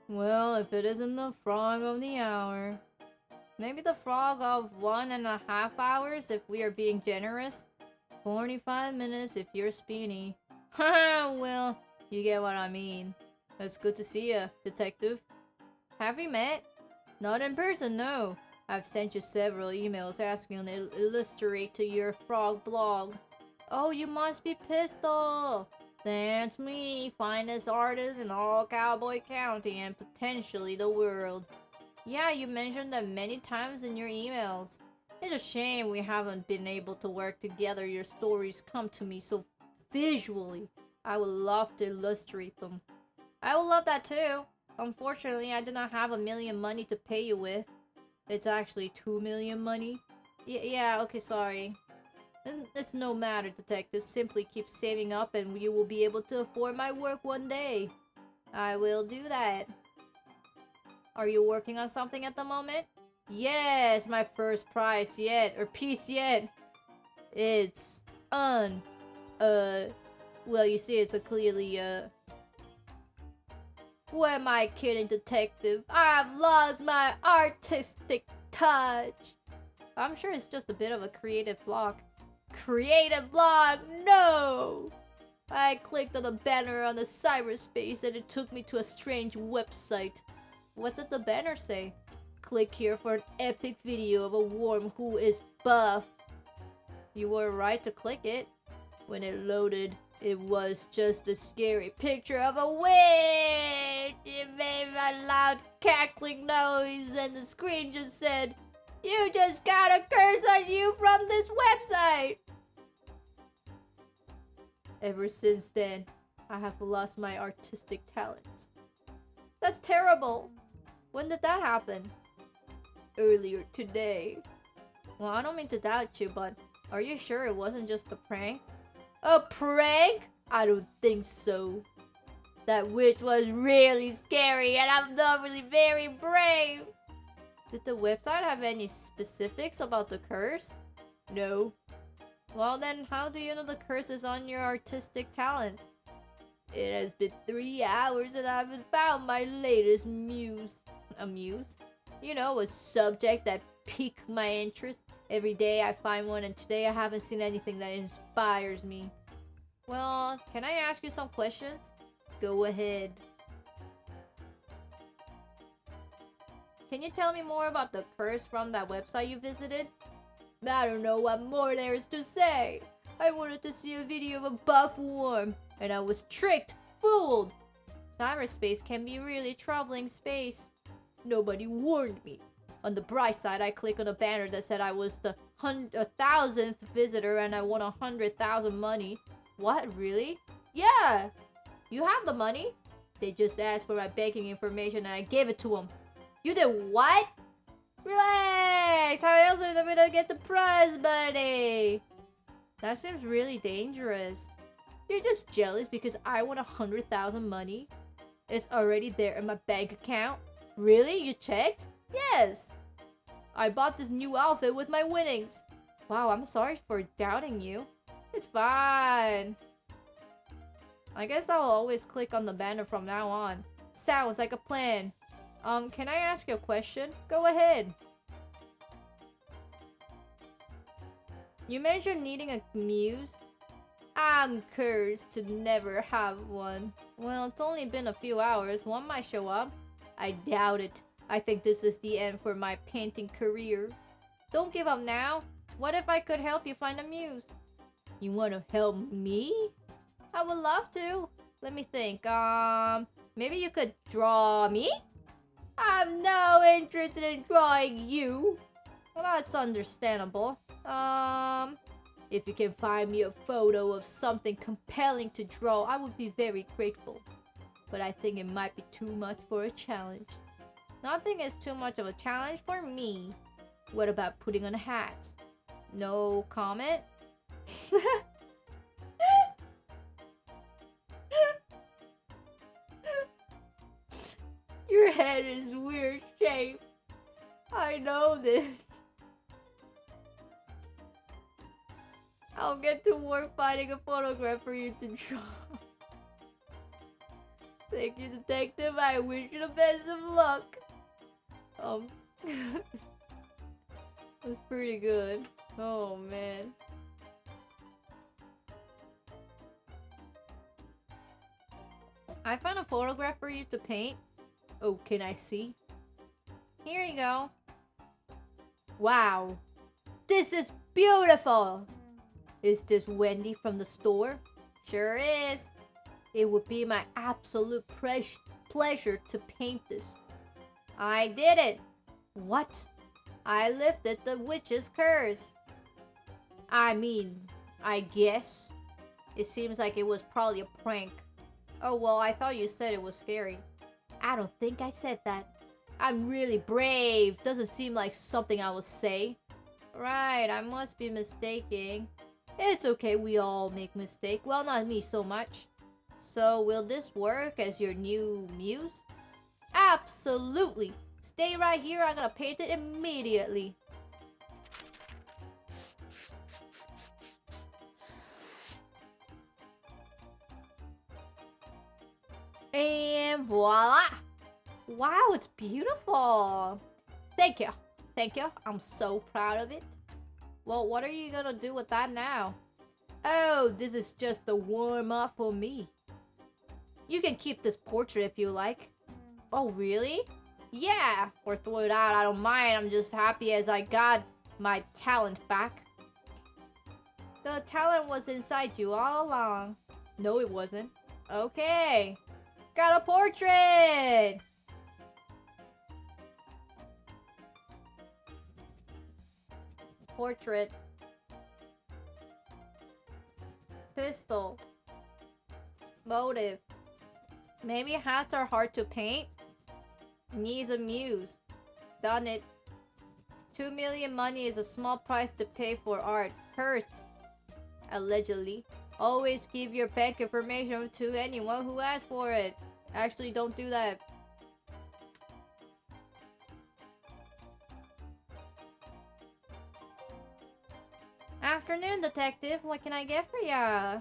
Well, if it isn't the frog of the hour. Maybe the frog of 1.5 hours if we are being generous. 45 minutes if you're speedy. Haha, well, you get what I mean. It's good to see ya, detective. Have we met? Not in person, no. I've sent you several emails asking to illustrate to your frog blog. Oh, you must be Pistol. That's me, finest artist in all Cowboy County and potentially the world. Yeah, you mentioned that many times in your emails. It's a shame we haven't been able to work together. Your stories come to me so visually. I would love to illustrate them. I would love that too. Unfortunately, I do not have $1 million money to pay you with. It's actually 2 million money. Yeah, okay, sorry. It's no matter, detective. Simply keep saving up and you will be able to afford my work one day. I will do that. Are you working on something at the moment? Yes, my first prize yet, or piece yet. It's well, you see, it's a clearly, Who am I kidding, detective? I've lost my artistic touch. I'm sure it's just a bit of a creative block. Creative block? No! I clicked on the banner on the cyberspace and it took me to a strange website. What did the banner say? Click here for an epic video of a worm who is buff. You were right to click it. When it loaded, it was just a scary picture of a witch. It made a loud cackling noise and the screen just said, "You just got a curse on you from this website." Ever since then, I have lost my artistic talents. That's terrible. When did that happen? Earlier today. Well, I don't mean to doubt you, but are you sure it wasn't just a prank? A prank? I don't think so. That witch was really scary and I'm not really very brave. Did the website have any specifics about the curse? No. Well then, how do you know the curse is on your artistic talents? It has been 3 hours and I haven't found my latest muse. A muse? You know, a subject that piqued my interest. Every day I find one and today I haven't seen anything that inspires me. Well, can I ask you some questions? Go ahead. Can you tell me more about the curse from that website you visited? I don't know what more there is to say. I wanted to see a video of a buff worm, and I was tricked, fooled. Cyberspace can be really troubling space. Nobody warned me. On the bright side, I clicked on a banner that said I was the 1,000th visitor and I won 100,000 money. What, really? Yeah! You have the money? They just asked for my banking information and I gave it to them. You did what? Relax! How else am I gonna get the prize money? That seems really dangerous. You're just jealous because I won 100,000 money? It's already there in my bank account. Really? You checked? Yes! I bought this new outfit with my winnings. Wow, I'm sorry for doubting you. It's fine. I guess I'll always click on the banner from now on. Sounds like a plan. Can I ask you a question? Go ahead. You mentioned needing a muse. I'm cursed to never have one. Well, it's only been a few hours. One might show up. I doubt it. I think this is the end for my painting career. Don't give up now. What if I could help you find a muse? You want to help me? I would love to. Let me think. Maybe you could draw me? I have no interest in drawing you. Well, that's understandable. If you can find me a photo of something compelling to draw, I would be very grateful. But I think it might be too much for a challenge. Nothing is too much of a challenge for me. What about putting on hats? No comment? Your head is weird shape. I know this. I'll get to work finding a photograph for you to draw. Thank you, detective. I wish you the best of luck. That's pretty good. Oh, man. I found a photograph for you to paint. Oh, can I see? Here you go. Wow. This is beautiful. Is this Wendy from the store? Sure is. It would be my absolute pleasure to paint this. I did it. What? I lifted the witch's curse. I mean, I guess. It seems like it was probably a prank. Oh, well, I thought you said it was scary. I don't think I said that. I'm really brave. Doesn't seem like something I would say. Right, I must be mistaken. It's okay, we all make mistakes. Well, not me so much. So, will this work as your new muse? Absolutely. Stay right here, I'm gonna paint it immediately. And voila! Wow, it's beautiful! Thank you. Thank you. I'm so proud of it. Well, what are you gonna do with that now? Oh, this is just a warm-up for me. You can keep this portrait if you like. Oh, really? Yeah! Or throw it out, I don't mind. I'm just happy as I got my talent back. The talent was inside you all along. No, it wasn't. Okay. Got a portrait! Portrait. Pistol. Motive. Maybe hats are hard to paint? Needs a muse. Done it. 2 million money is a small price to pay for art. Cursed. Allegedly. Always give your bank information to anyone who asks for it. Actually, don't do that. Afternoon, detective. What can I get for ya?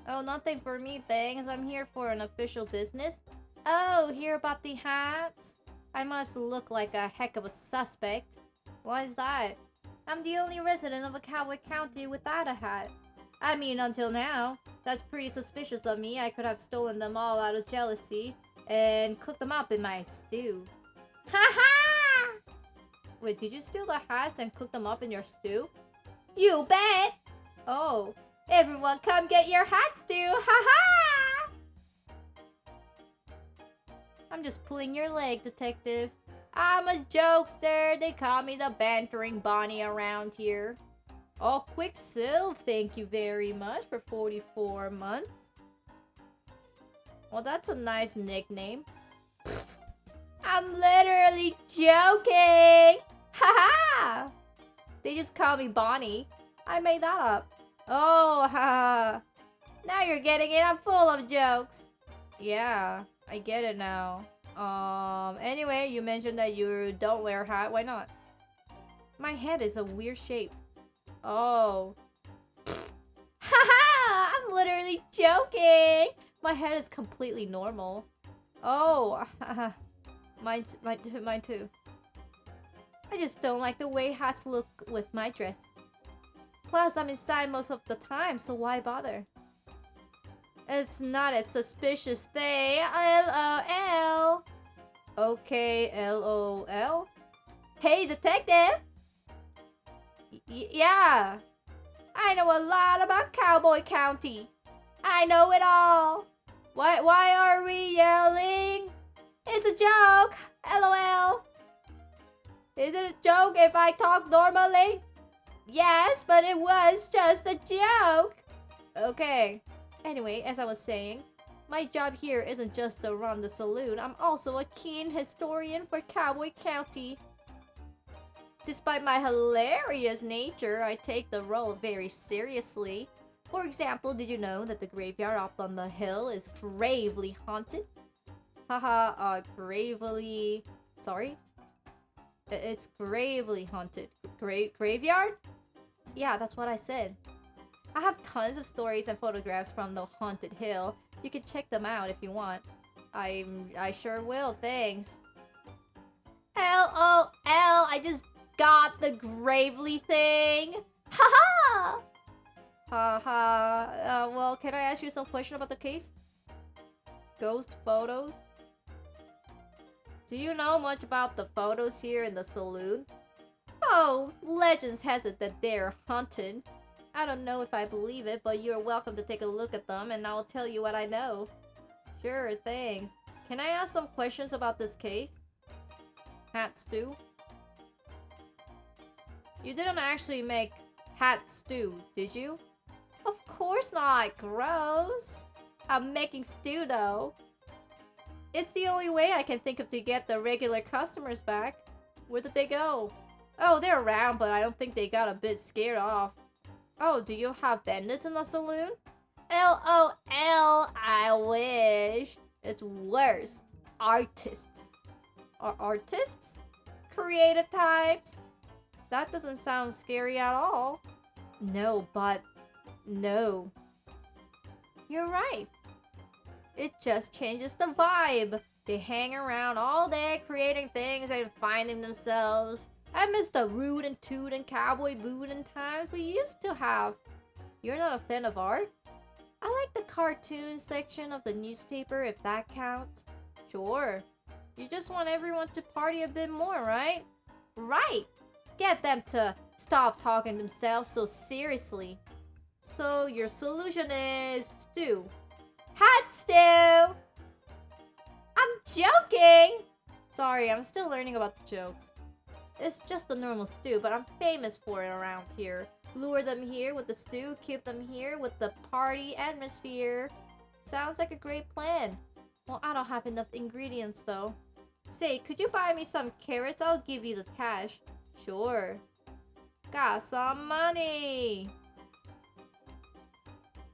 Oh, nothing for me, thanks. I'm here for an official business. Oh, hear about the hats? I must look like a heck of a suspect. Why is that? I'm the only resident of a Cowboy County without a hat. I mean, until now. That's pretty suspicious of me. I could have stolen them all out of jealousy and cooked them up in my stew. Ha-ha! Wait, did you steal the hats and cook them up in your stew? You bet! Oh, everyone come get your hats too! Ha-ha! I'm just pulling your leg, detective. I'm a jokester. They call me the bantering Bonnie around here. Oh, Quicksilver, thank you very much for 44 months. Well, that's a nice nickname. I'm literally joking! Haha! They just call me Bonnie. I made that up. Oh, haha. Now you're getting it. I'm full of jokes. Yeah, I get it now. Anyway, you mentioned that you don't wear a hat. Why not? My head is a weird shape. Oh. Haha! I'm literally joking! My head is completely normal. Oh. Mine too. I just don't like the way hats look with my dress. Plus, I'm inside most of the time, so why bother? It's not a suspicious thing. LOL. Okay, LOL. Hey, detective! Yeah. I know a lot about Cowboy County. I know it all. Why are we yelling? It's a joke. LOL. Is it a joke if I talk normally? Yes, but it was just a joke. Okay. Anyway, as I was saying, my job here isn't just to run the saloon. I'm also a keen historian for Cowboy County. Despite my hilarious nature, I take the role very seriously. For example, did you know that the graveyard up on the hill is gravely haunted? Haha, gravely... Sorry? It's gravely haunted. Graveyard? Yeah, that's what I said. I have tons of stories and photographs from the haunted hill. You can check them out if you want. I sure will, thanks. LOL, I just got the gravely thing. Haha! Haha. Well, can I ask you some question about the case? Ghost photos? Do you know much about the photos here in the saloon? Oh, legends has it that they're haunted. I don't know if I believe it, but you're welcome to take a look at them and I'll tell you what I know. Sure, thanks. Can I ask some questions about this case? Hat stew? You didn't actually make hat stew, did you? Of course not, gross. I'm making stew though. It's the only way I can think of to get the regular customers back. Where did they go? Oh, they're around, but I don't think they got a bit scared off. Oh, do you have bandits in the saloon? LOL, I wish. It's worse. Artists. Are artists? Creative types? That doesn't sound scary at all. No, but no. You're right. It just changes the vibe. They hang around all day creating things and finding themselves. I miss the rude and toot and cowboy bootin' times we used to have. You're not a fan of art? I like the cartoon section of the newspaper if that counts. Sure. You just want everyone to party a bit more, right? Right! Get them to stop talking themselves so seriously. So your solution is stew. Hat stew! I'm joking! Sorry, I'm still learning about the jokes. It's just a normal stew, but I'm famous for it around here. Lure them here with the stew, keep them here with the party atmosphere. Sounds like a great plan. Well, I don't have enough ingredients though. Say, could you buy me some carrots? I'll give you the cash. Sure. Got some money.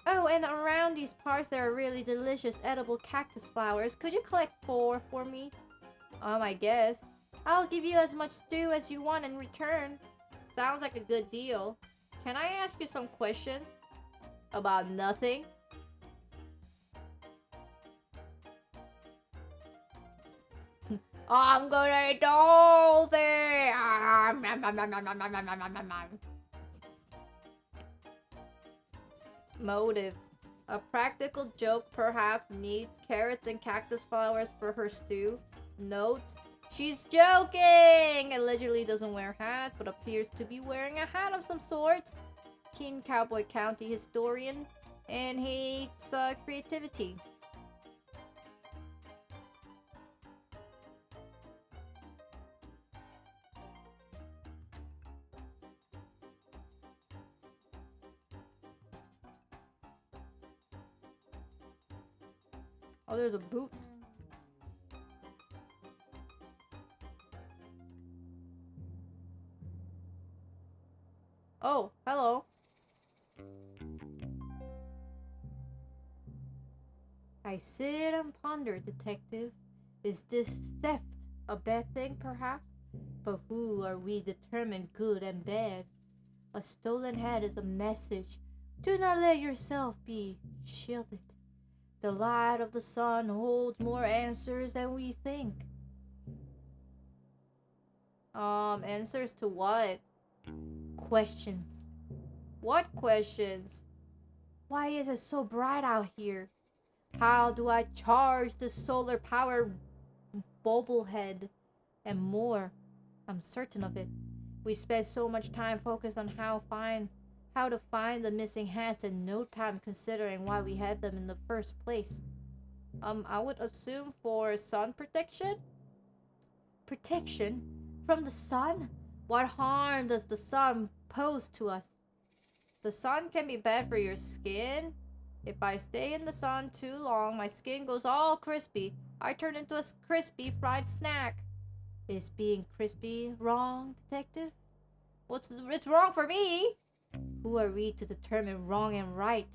Oh, and around these parts there are really delicious edible cactus flowers. Could you collect 4 for me? I guess. I'll give you as much stew as you want in return. Sounds like a good deal. Can I ask you some questions? About nothing? I'm gonna eat the whole thing! Motive. A practical joke perhaps needs carrots and cactus flowers for her stew. Note. She's joking! Allegedly doesn't wear a hat, but appears to be wearing a hat of some sort. Keen Cowboy County historian and hates creativity. Oh, there's a boot. Oh, hello. I sit and ponder, detective. Is this theft a bad thing, perhaps? But who are we to determine good and bad? A stolen hat is a message. Do not let yourself be shielded. The light of the sun holds more answers than we think. Answers to what? Questions. What questions? Why is it so bright out here? How do I charge the solar power bobblehead? And more. I'm certain of it. We spent so much time focused on how to find the missing hats and no time considering why we had them in the first place. I would assume for sun protection? Protection? From the sun? What harm does the sun pose to us? The sun can be bad for your skin. If I stay in the sun too long, my skin goes all crispy. I turn into a crispy fried snack. Is being crispy wrong, detective? It's wrong for me? Who are we to determine wrong and right?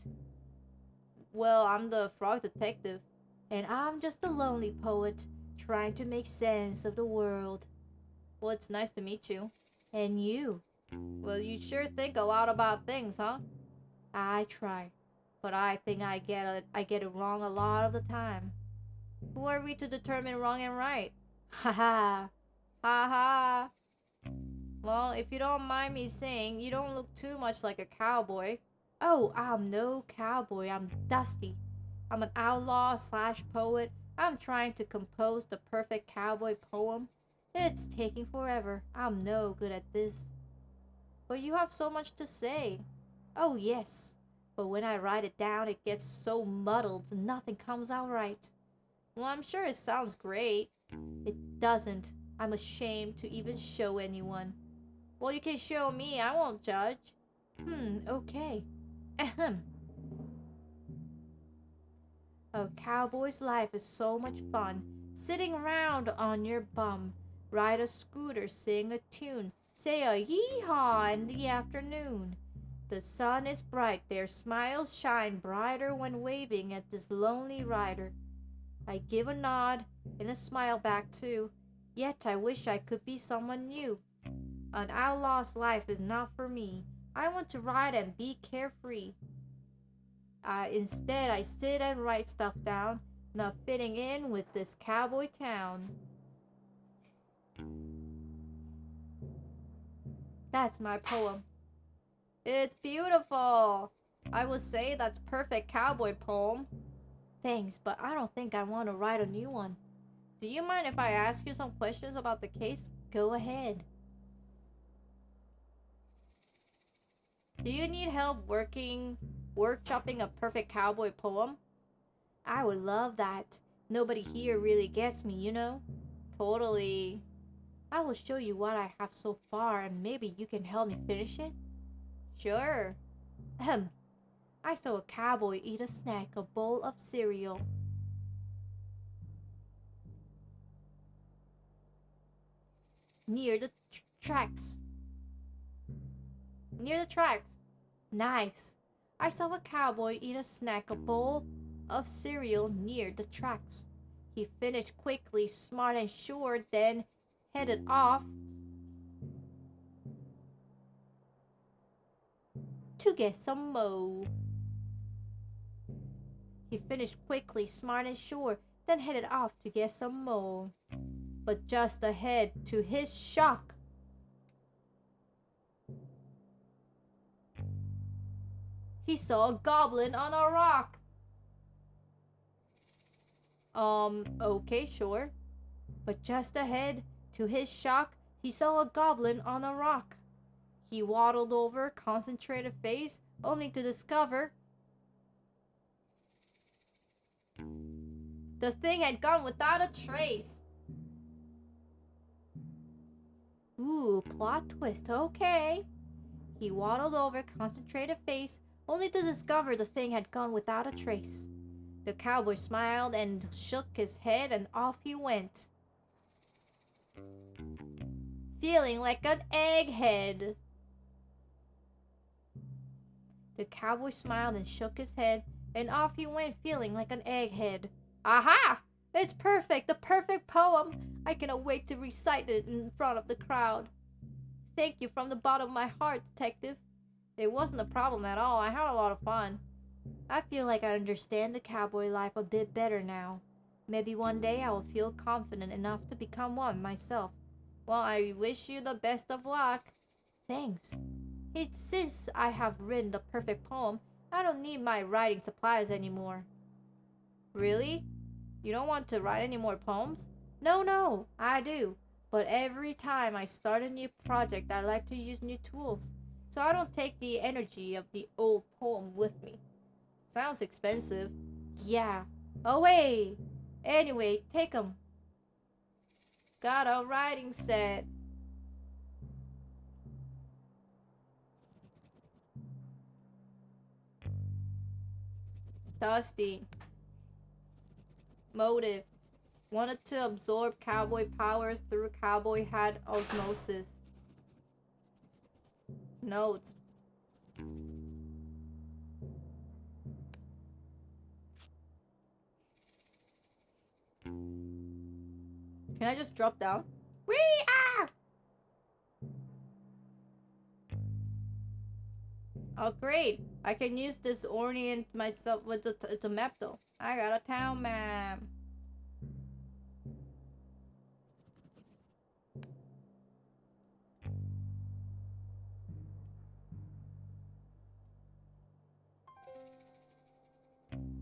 Well, I'm the frog detective, and I'm just a lonely poet trying to make sense of the world. Well, it's nice to meet you. And you. Well, you sure think a lot about things, huh? I try, but I think I get it wrong a lot of the time. Who are we to determine wrong and right? Ha ha. Ha ha. Well, if you don't mind me saying, you don't look too much like a cowboy. Oh, I'm no cowboy. I'm Dusty. I'm an outlaw slash poet. I'm trying to compose the perfect cowboy poem. It's taking forever. I'm no good at this. But you have so much to say. Oh, yes. But when I write it down, it gets so muddled and nothing comes out right. Well, I'm sure it sounds great. It doesn't. I'm ashamed to even show anyone. Well, you can show me. I won't judge. Okay. Ahem. A cowboy's life is so much fun. Sitting around on your bum. Ride a scooter, sing a tune. Say a yee-haw in the afternoon. The sun is bright, their smiles shine brighter when waving at this lonely rider. I give a nod and a smile back too, yet I wish I could be someone new. An outlaw's life is not for me. I want to ride and be carefree. Instead, I sit and write stuff down, not fitting in with this cowboy town. That's my poem. It's beautiful. I would say that's perfect cowboy poem. Thanks, but I don't think I want to write a new one. Do you mind if I ask you some questions about the case? Go ahead. Do you need help workshopping a perfect cowboy poem? I would love that. Nobody here really gets me, you know? Totally. I will show you what I have so far and maybe you can help me finish it. Sure. Ahem. I saw a cowboy eat a snack, a bowl of cereal. Near the tracks. Near the tracks. Nice. I saw a cowboy eat a snack, a bowl of cereal near the tracks. He finished quickly, smart and sure, then headed off to get some mo. He finished quickly, smart and sure, then headed off to get some mo. But just ahead, to his shock, he saw a goblin on a rock. Okay, sure. But just ahead, to his shock, he saw a goblin on a rock. He waddled over, concentrated face, only to discover the thing had gone without a trace. Ooh, plot twist, okay. He waddled over, concentrated face, only to discover the thing had gone without a trace. The cowboy smiled and shook his head and off he went, feeling like an egghead. The cowboy smiled and shook his head and off he went, feeling like an egghead. Aha! It's perfect, the perfect poem. I cannot wait to recite it in front of the crowd. Thank you from the bottom of my heart, detective. It wasn't a problem at all. I had a lot of fun. I feel like I understand the cowboy life a bit better now. Maybe one day I will feel confident enough to become one myself. Well, I wish you the best of luck. Thanks. Since I have written the perfect poem, I don't need my writing supplies anymore. Really? You don't want to write any more poems? No, I do. But every time I start a new project, I like to use new tools, so I don't take the energy of the old poem with me. Sounds expensive. Yeah. Oh wait. Anyway, take 'em. Got a writing set. Dusty. Motive. Wanted to absorb cowboy powers through cowboy hat osmosis. Notes. Can I just drop down? Wee! Ah! Oh great! I can use this orient myself with the map though. I got a town map.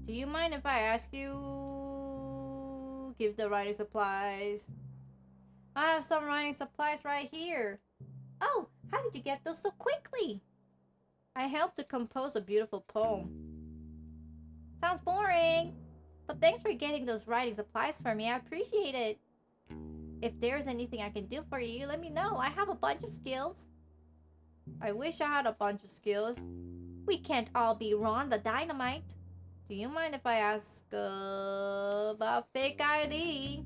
Do you mind if I ask you? Give the writing supplies. I have some writing supplies right here. Oh, how did you get those so quickly? I helped to compose a beautiful poem. Sounds boring. But thanks for getting those writing supplies for me. I appreciate it. If there's anything I can do for you, let me know. I have a bunch of skills. I wish I had a bunch of skills. We can't all be Ron the Dynamite. Do you mind if I ask about fake ID?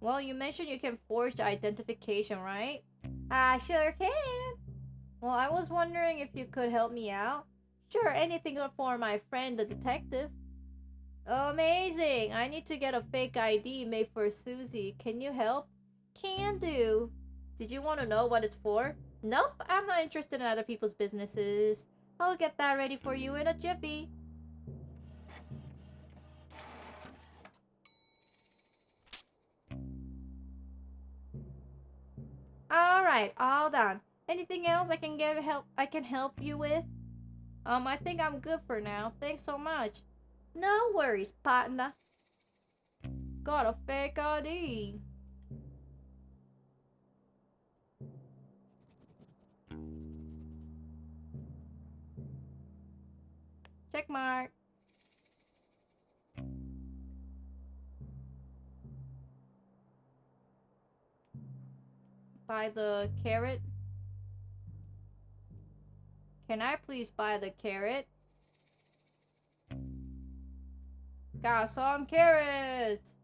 Well, you mentioned you can forge identification, right? I sure can. Well, I was wondering if you could help me out. Sure, anything for my friend the detective. Amazing! I need to get a fake ID made for Susie. Can you help? Can do. Did you want to know what it's for? Nope, I'm not interested in other people's businesses. I'll get that ready for you in a jiffy. Alright, all done. Anything else I can help you with? I think I'm good for now. Thanks so much. No worries, partner. Got a fake ID. Check mark. Buy the carrot. Can I please buy the carrot? Got some carrots.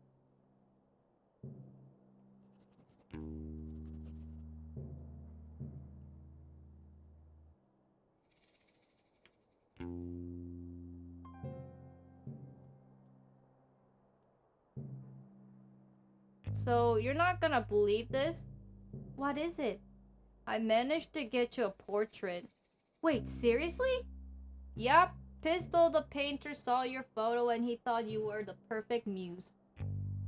So, you're not gonna believe this? What is it? I managed to get you a portrait. Wait, seriously? Yup. Pistol the painter saw your photo and he thought you were the perfect muse.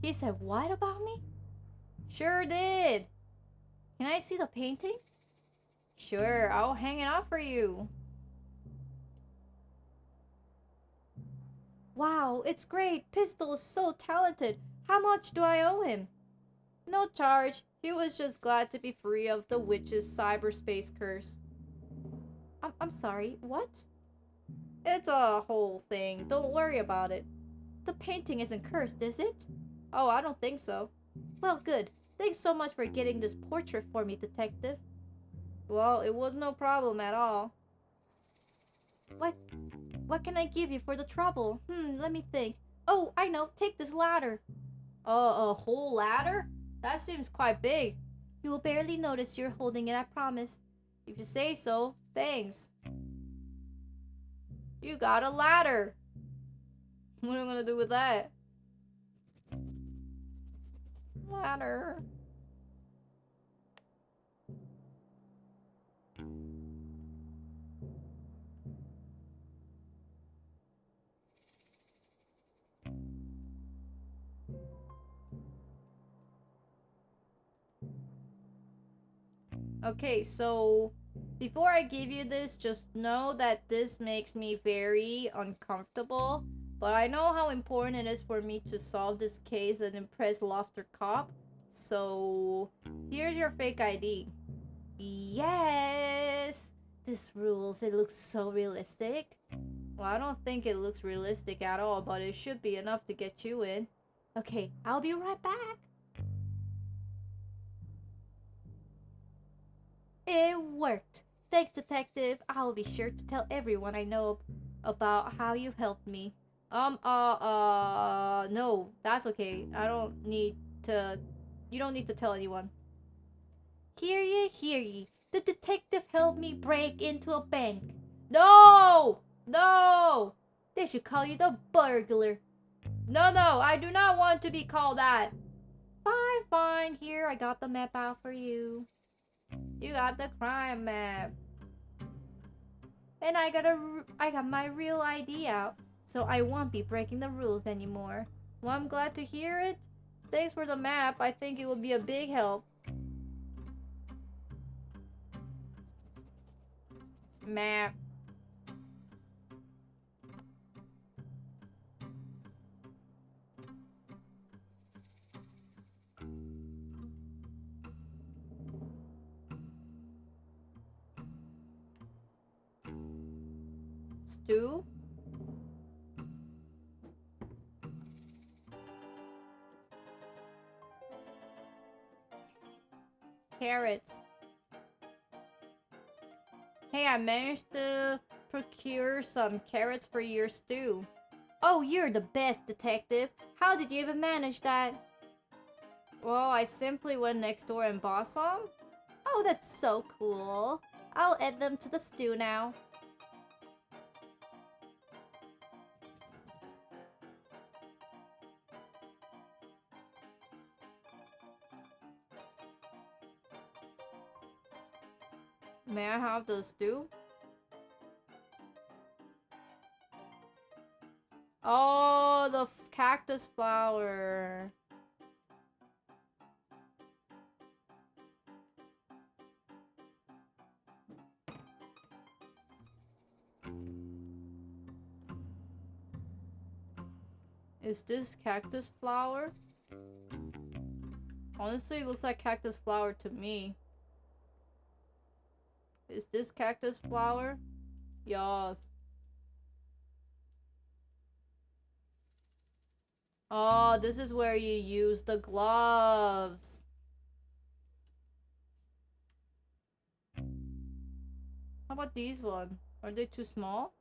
He said what about me? Sure did. Can I see the painting? Sure, I'll hang it out for you. Wow, it's great. Pistol is so talented. How much do I owe him? No charge. He was just glad to be free of the witch's cyberspace curse. I'm sorry, what? It's a whole thing. Don't worry about it. The painting isn't cursed, is it? Oh, I don't think so. Well, good. Thanks so much for getting this portrait for me, detective. Well, it was no problem at all. What can I give you for the trouble? Let me think. Oh, I know. Take this ladder. A whole ladder? That seems quite big. You will barely notice you're holding it, I promise. If you say so, thanks. You got a ladder. What am I gonna do with that? Ladder. Okay, so before I give you this, just know that this makes me very uncomfortable. But I know how important it is for me to solve this case and impress Lofter Cop. So here's your fake ID. Yes! This rules. It looks so realistic. Well, I don't think it looks realistic at all, but it should be enough to get you in. Okay, I'll be right back. It worked. Thanks, detective. I'll be sure to tell everyone I know about how you helped me. No, that's okay. I don't need to. You don't need to tell anyone. Hear ye, hear ye. The detective helped me break into a bank. No! No! They should call you the burglar. No, I do not want to be called that. Fine, fine. Here, I got the map out for you. You got the crime map. And I got my real ID out, so I won't be breaking the rules anymore. Well, I'm glad to hear it. Thanks for the map. I think it would be a big help. Map. Stew. Carrots. Hey, I managed to procure some carrots for your stew. Oh, you're the best, detective. How did you even manage that? Well, I simply went next door and bought some. Oh, that's so cool. I'll add them to the stew now. May I have the stew? Oh, the cactus flower. Is this cactus flower? Honestly, it looks like cactus flower to me. Is this cactus flower? Yes. Oh, this is where you use the gloves. How about these ones? Are they too small?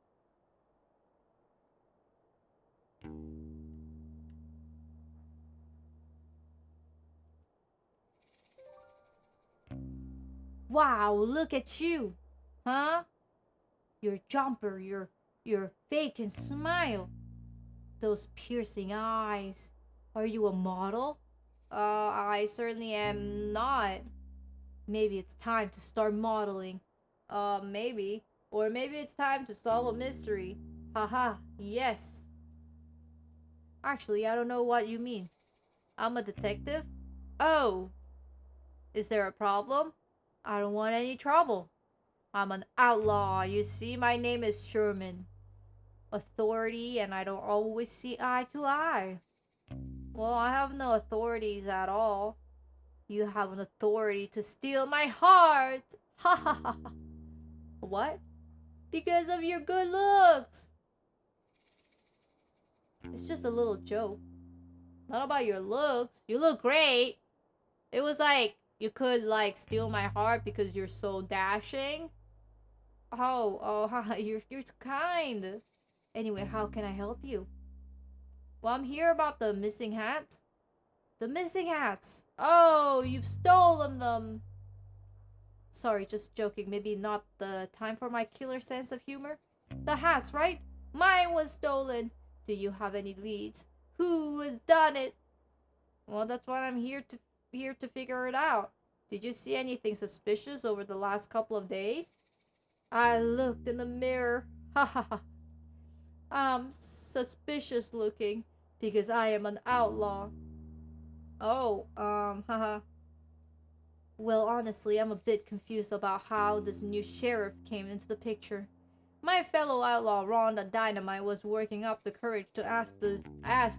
Wow, look at you. Huh? Your jumper, your vacant smile. Those piercing eyes. Are you a model? I certainly am not. Maybe it's time to start modeling. Maybe. Or maybe it's time to solve a mystery. Haha, yes. Actually, I don't know what you mean. I'm a detective? Oh, is there a problem? I don't want any trouble. I'm an outlaw. You see, my name is Sherman. Authority, and I don't always see eye to eye. Well, I have no authorities at all. You have an authority to steal my heart! Ha ha ha! What? Because of your good looks! It's just a little joke. Not about your looks. You look great. It was like, you could like steal my heart because you're so dashing. Oh, haha, you're kind. Anyway, how can I help you? Well, I'm here about the missing hats. The missing hats! Oh, you've stolen them! Sorry, just joking. Maybe not the time for my killer sense of humor. The hats, right? Mine was stolen. Do you have any leads? Who has done it? Well, that's what I'm here to figure it out. Did you see anything suspicious over the last couple of days? I looked in the mirror. Ha ha ha. I'm suspicious looking because I am an outlaw. Oh, haha. Well, honestly, I'm a bit confused about how this new sheriff came into the picture. My fellow outlaw Rhonda Dynamite was working up the courage to ask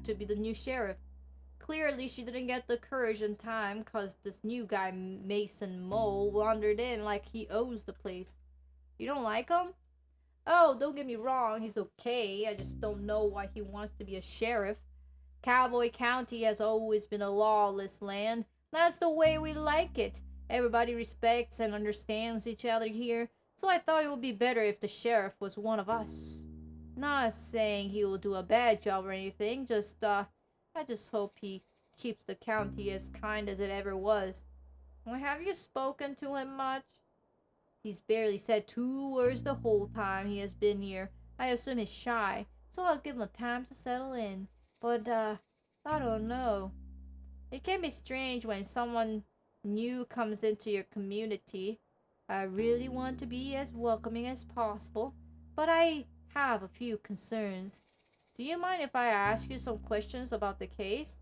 to be the new sheriff. Clearly, she didn't get the courage in time cause this new guy Mason Mole wandered in like he owns the place. You don't like him? Oh, don't get me wrong, he's okay. I just don't know why he wants to be a sheriff. Cowboy County has always been a lawless land. That's the way we like it. Everybody respects and understands each other here, so I thought it would be better if the sheriff was one of us. Not saying he will do a bad job or anything, I just hope he keeps the county as kind as it ever was. Well, have you spoken to him much? He's barely said 2 words the whole time he has been here. I assume he's shy, so I'll give him time to settle in. But, I don't know. It can be strange when someone new comes into your community. I really want to be as welcoming as possible, but I have a few concerns. Do you mind if I ask you some questions about the case?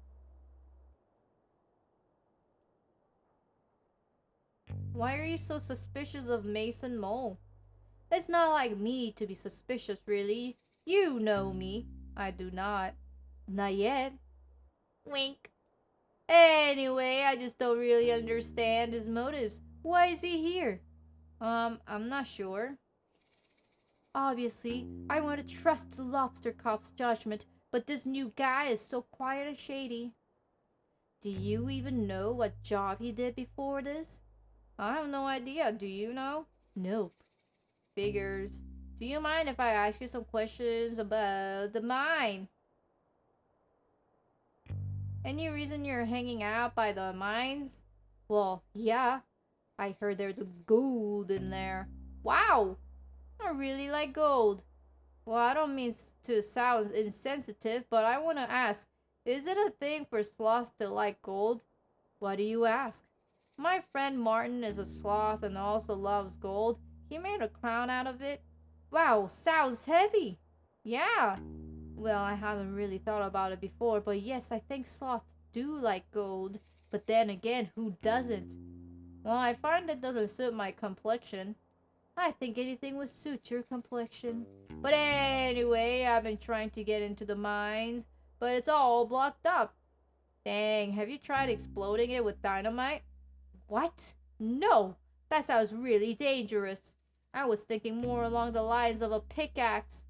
Why are you so suspicious of Mason Mole? It's not like me to be suspicious, really. You know me. I do not. Not yet. Wink. Anyway, I just don't really understand his motives. Why is he here? I'm not sure. Obviously, I want to trust the lobster cop's judgment, but this new guy is so quiet and shady. Do you even know what job he did before this? I have no idea. Do you know? Nope. figures. Do you mind if I ask you some questions about the mine? Any reason you're hanging out by the mines? Well, yeah. I heard there's gold in there. Wow! I really like gold. Well, I don't mean to sound insensitive, but I want to ask, is it a thing for sloths to like gold? Why do you ask? My friend Martin is a sloth and also loves gold. He made a crown out of it. Wow, sounds heavy. Yeah. Well, I haven't really thought about it before, but yes, I think sloths do like gold. But then again, who doesn't? Well, I find it doesn't suit my complexion. I think anything would suit your complexion. But anyway, I've been trying to get into the mines, but it's all blocked up. Dang, have you tried exploding it with dynamite? What? No, that sounds really dangerous. I was thinking more along the lines of a pickaxe.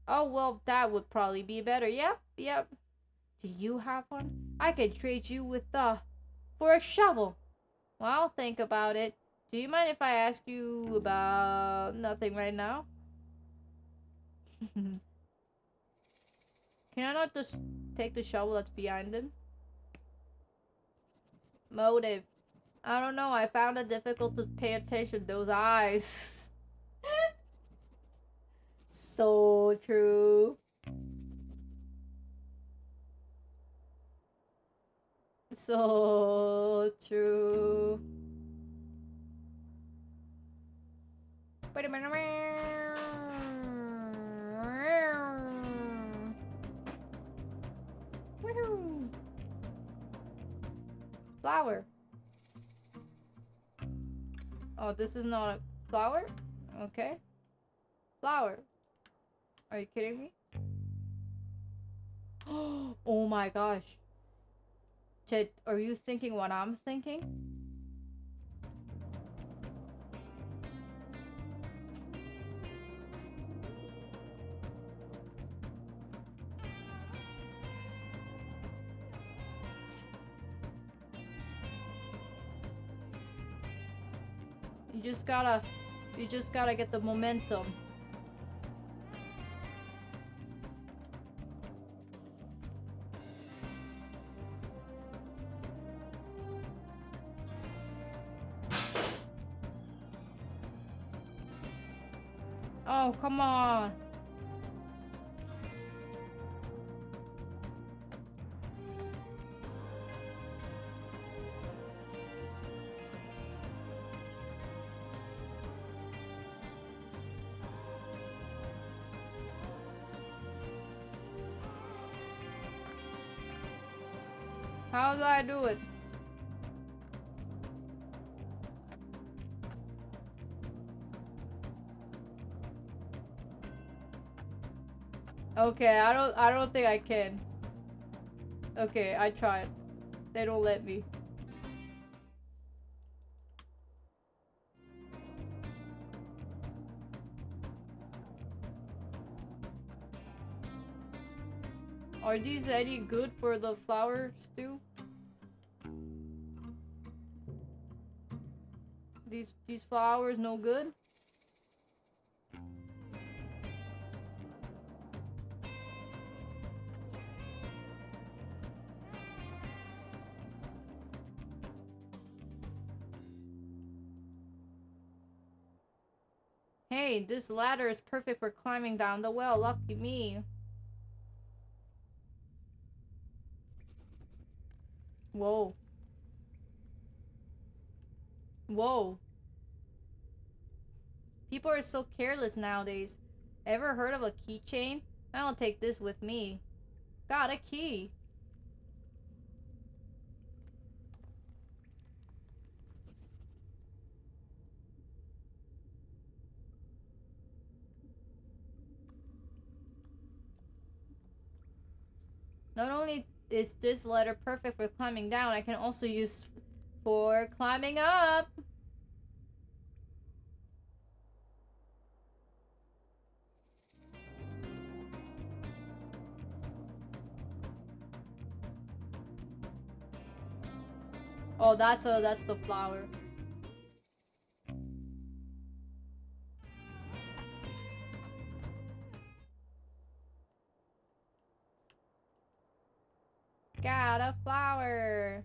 Oh, well, that would probably be better. Yep. Do you have one? I can trade you with, for a shovel. Well, I'll think about it. Do you mind if I ask you about nothing right now? Can I not just take the shovel that's behind him? Motive. I don't know, I found it difficult to pay attention to those eyes. So true. So true. Wait a minute. Woohoo! Flower. Oh, this is not a flower? Okay. Flower. Are you kidding me? Oh my gosh. Chet, are you thinking what I'm thinking? You just gotta get the momentum. Oh, come on. How do I do it? Okay, I don't think I can. Okay, I tried. They don't let me. Are these any good for the flower stew? These flowers no good? Hey, this ladder is perfect for climbing down the well. Lucky me. Whoa. Whoa. People are so careless nowadays. Ever heard of a keychain? I'll take this with me. Got a key. Not only is this ladder perfect for climbing down, I can also use for climbing up. Oh, that's the flower. Got a flower.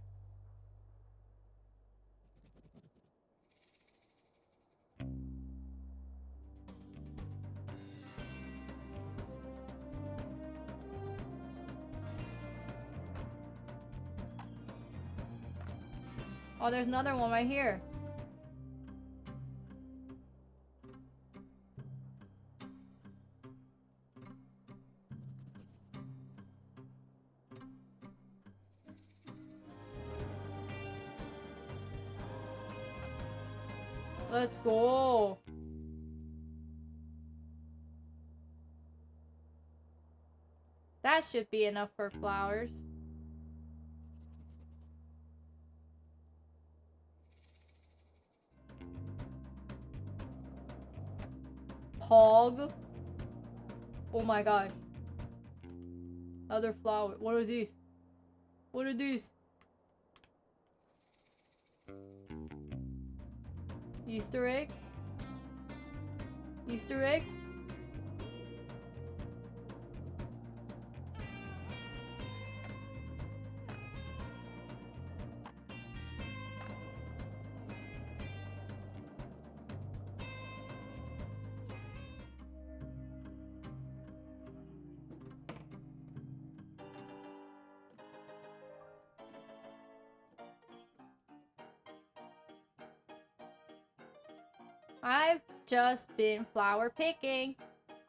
Oh, there's another one right here. Let's go. That should be enough for flowers. Pog. Oh my gosh. Other flower. What are these? What are these? Easter egg? Easter egg? I've just been flower picking.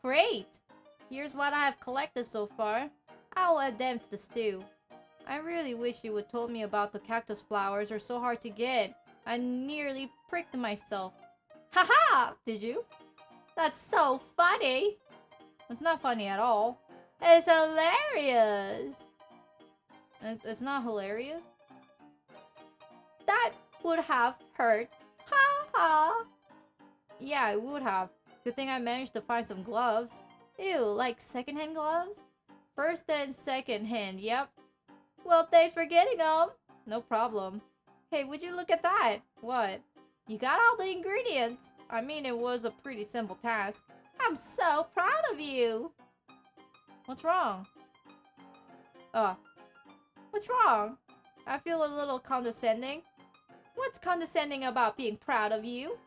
Great! Here's what I have collected so far. I'll add them to the stew. I really wish you would told me about the cactus flowers. They're so hard to get. I nearly pricked myself. Haha! Did you? That's so funny! It's not funny at all. It's hilarious! It's not hilarious? That would have hurt. Ha ha! Yeah, it would have. Good thing I managed to find some gloves. Ew, like secondhand gloves? First and second hand, yep. Well, thanks for getting them. No problem. Hey, would you look at that? What? You got all the ingredients. I mean, it was a pretty simple task. I'm so proud of you. What's wrong? What's wrong? I feel a little condescending. What's condescending about being proud of you?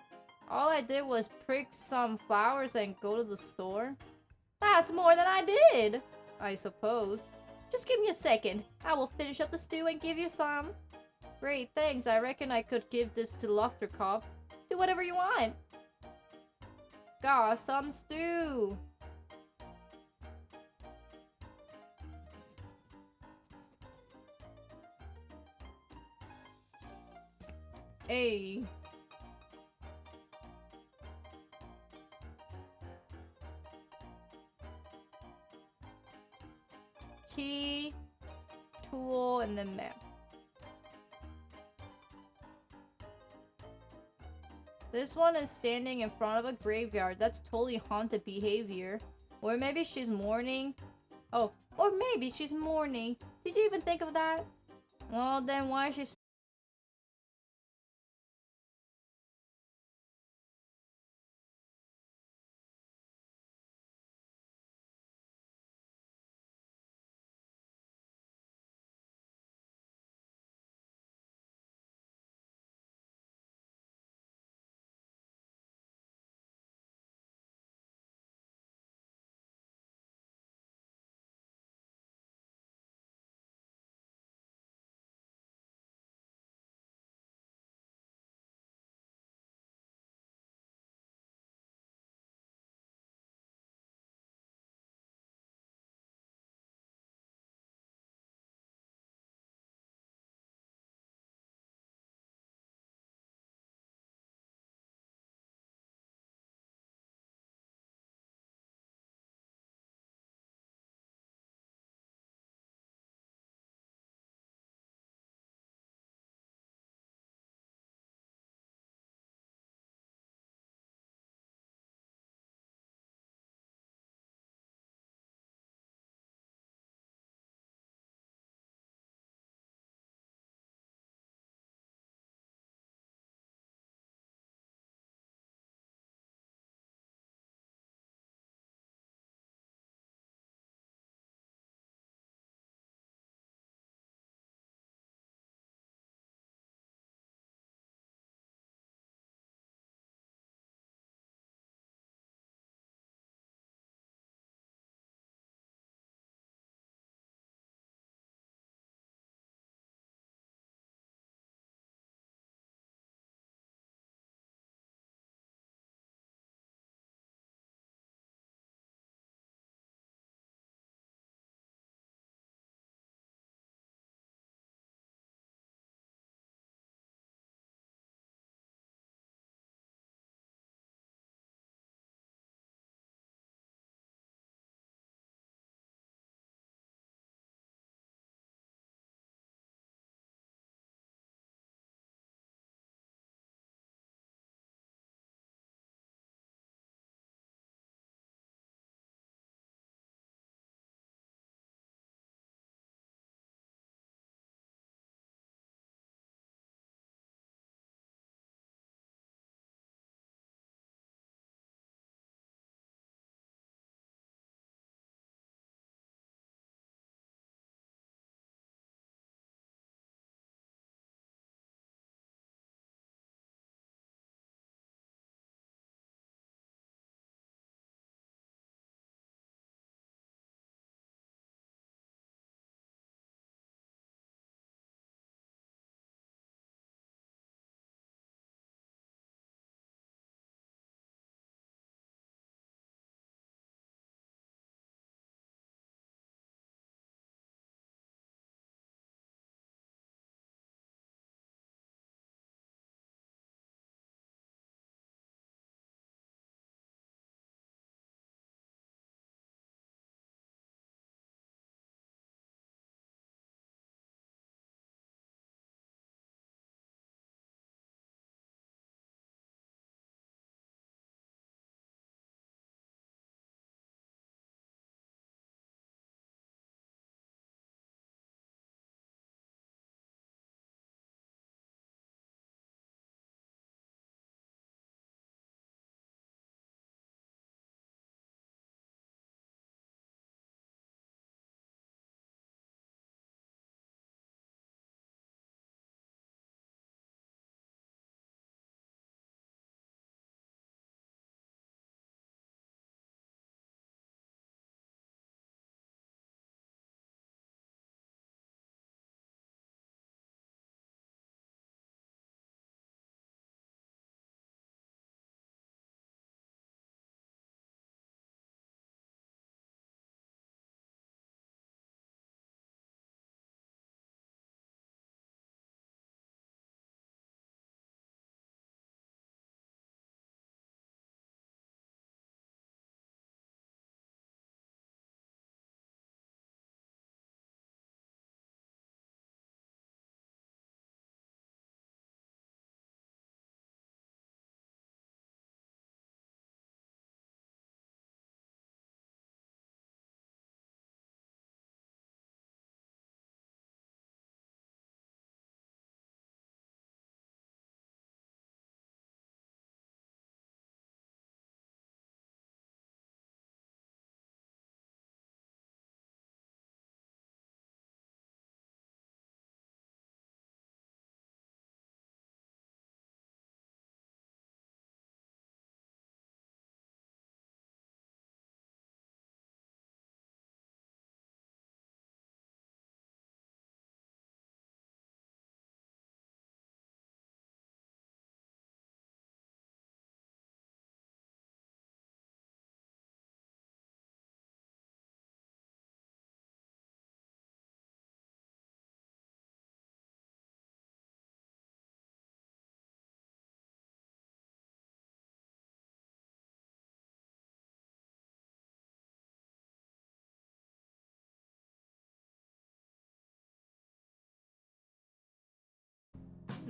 All I did was prick some flowers and go to the store. That's more than I did, I suppose. Just give me a second. I will finish up the stew and give you some. Great, thanks. I reckon I could give this to Lofterkopf. Do whatever you want. Got some stew. Hey. Key, tool, and then map. This one is standing in front of a graveyard. That's totally haunted behavior. Or maybe she's mourning. Oh, or maybe she's mourning. Did you even think of that? Well, then why is she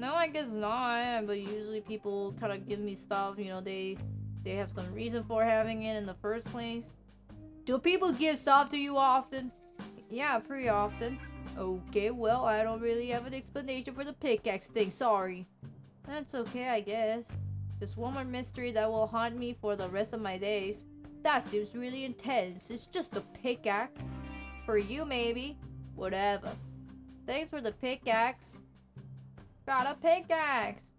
No, I guess not. But usually people kind of give me stuff, you know, they have some reason for having it in the first place. Do people give stuff to you often? Yeah, pretty often. Okay, well, I don't really have an explanation for the pickaxe thing, sorry. That's okay, I guess. Just one more mystery that will haunt me for the rest of my days. That seems really intense. It's just a pickaxe. For you, maybe. Whatever. Thanks for the pickaxe. Got a pickaxe!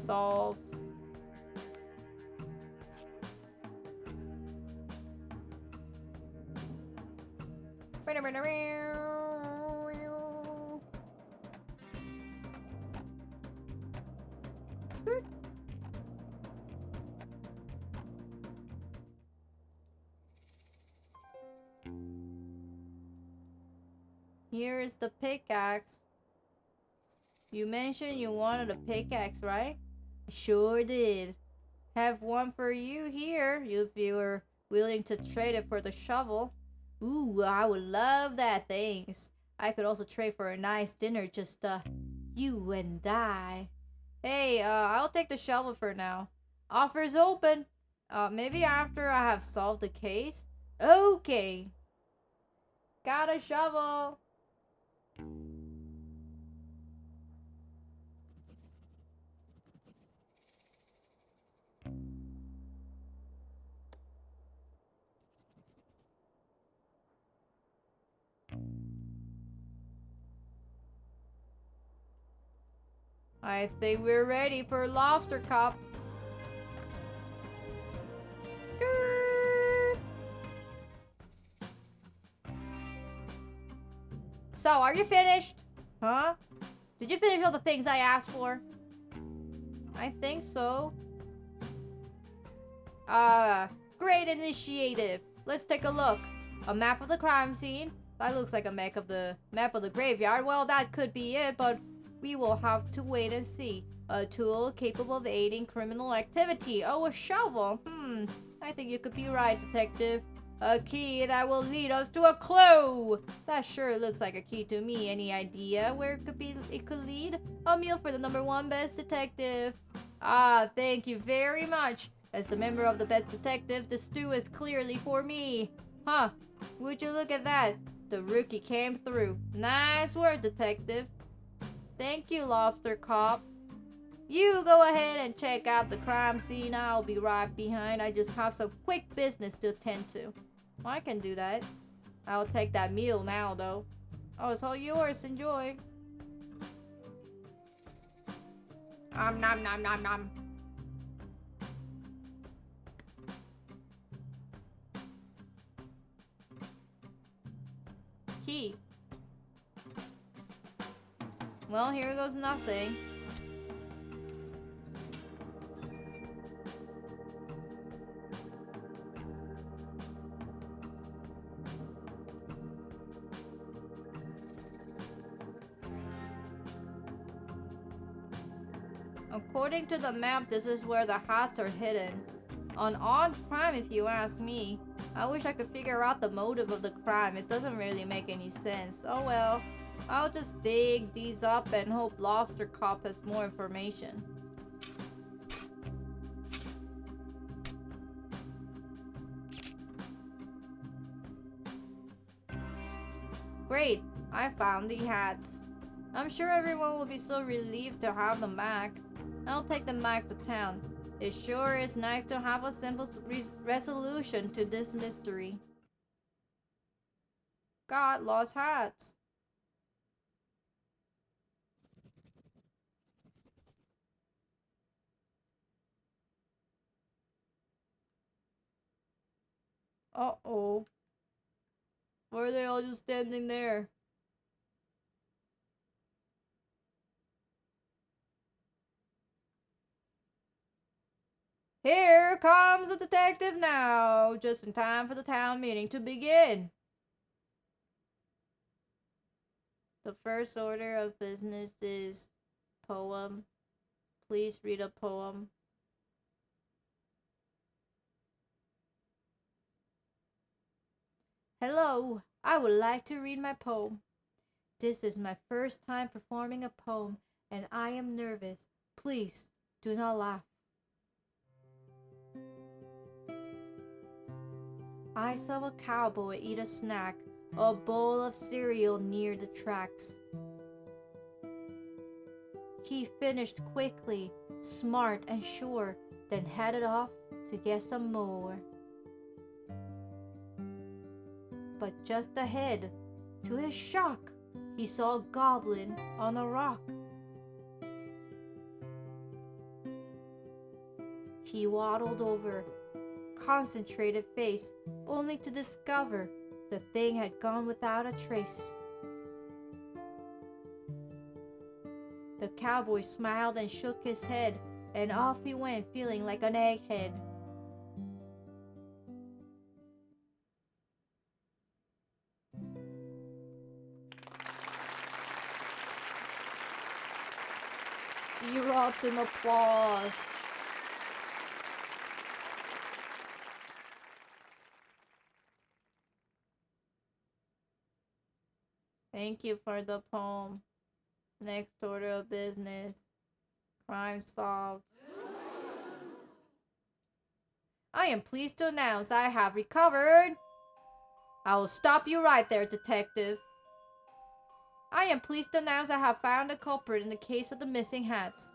Solved. Skirt. Here is the pickaxe. You mentioned you wanted a pickaxe, right? Sure did. Have one for you here, if you were willing to trade it for the shovel. Ooh, I would love that, thanks. I could also trade for a nice dinner, just, you and I. Hey, I'll take the shovel for now. Offer's open. Maybe after I have solved the case? Okay. Got a shovel. I think we're ready for Lobster Cop. Skirt. So, are you finished? Huh? Did you finish all the things I asked for? I think so. Great initiative. Let's take a look. A map of the crime scene. That looks like a map of the graveyard. Well, that could be it, but we will have to wait and see. A tool capable of aiding criminal activity. Oh, a shovel. I think you could be right, detective. A key that will lead us to a clue. That sure looks like a key to me. Any idea where it could lead? A meal for the #1 best detective. Ah, thank you very much. As the member of the best detective, the stew is clearly for me. Huh, would you look at that? The rookie came through. Nice work, detective. Thank you, Lobster Cop. You go ahead and check out the crime scene. I'll be right behind. I just have some quick business to attend to. I can do that. I'll take that meal now, though. Oh, it's all yours. Enjoy. Nom nom nom nom. Key. Well, here goes nothing. According to the map, this is where the hats are hidden. An odd crime if you ask me. I wish I could figure out the motive of the crime. It doesn't really make any sense. Oh well. I'll just dig these up and hope Lobster Cop has more information. Great, I found the hats. I'm sure everyone will be so relieved to have them back. I'll take them back to town. It sure is nice to have a simple resolution to this mystery. Got lost hats. Uh-oh. Why are they all just standing there? Here comes the detective now, just in time for the town meeting to begin. The first order of business is poem. Please read a poem. Hello, I would like to read my poem. This is my first time performing a poem, and I am nervous. Please, do not laugh. I saw a cowboy eat a snack, a bowl of cereal near the tracks. He finished quickly, smart and sure, then headed off to get some more. But just ahead, to his shock, he saw a goblin on a rock. He waddled over, concentrated face, only to discover the thing had gone without a trace. The cowboy smiled and shook his head, and off he went feeling like an egghead. Erupts in applause. Thank you for the poem. Next order of business. Crime solved. I am pleased to announce I have recovered. I will stop you right there, detective. I am pleased to announce I have found the culprit in the case of the missing hats.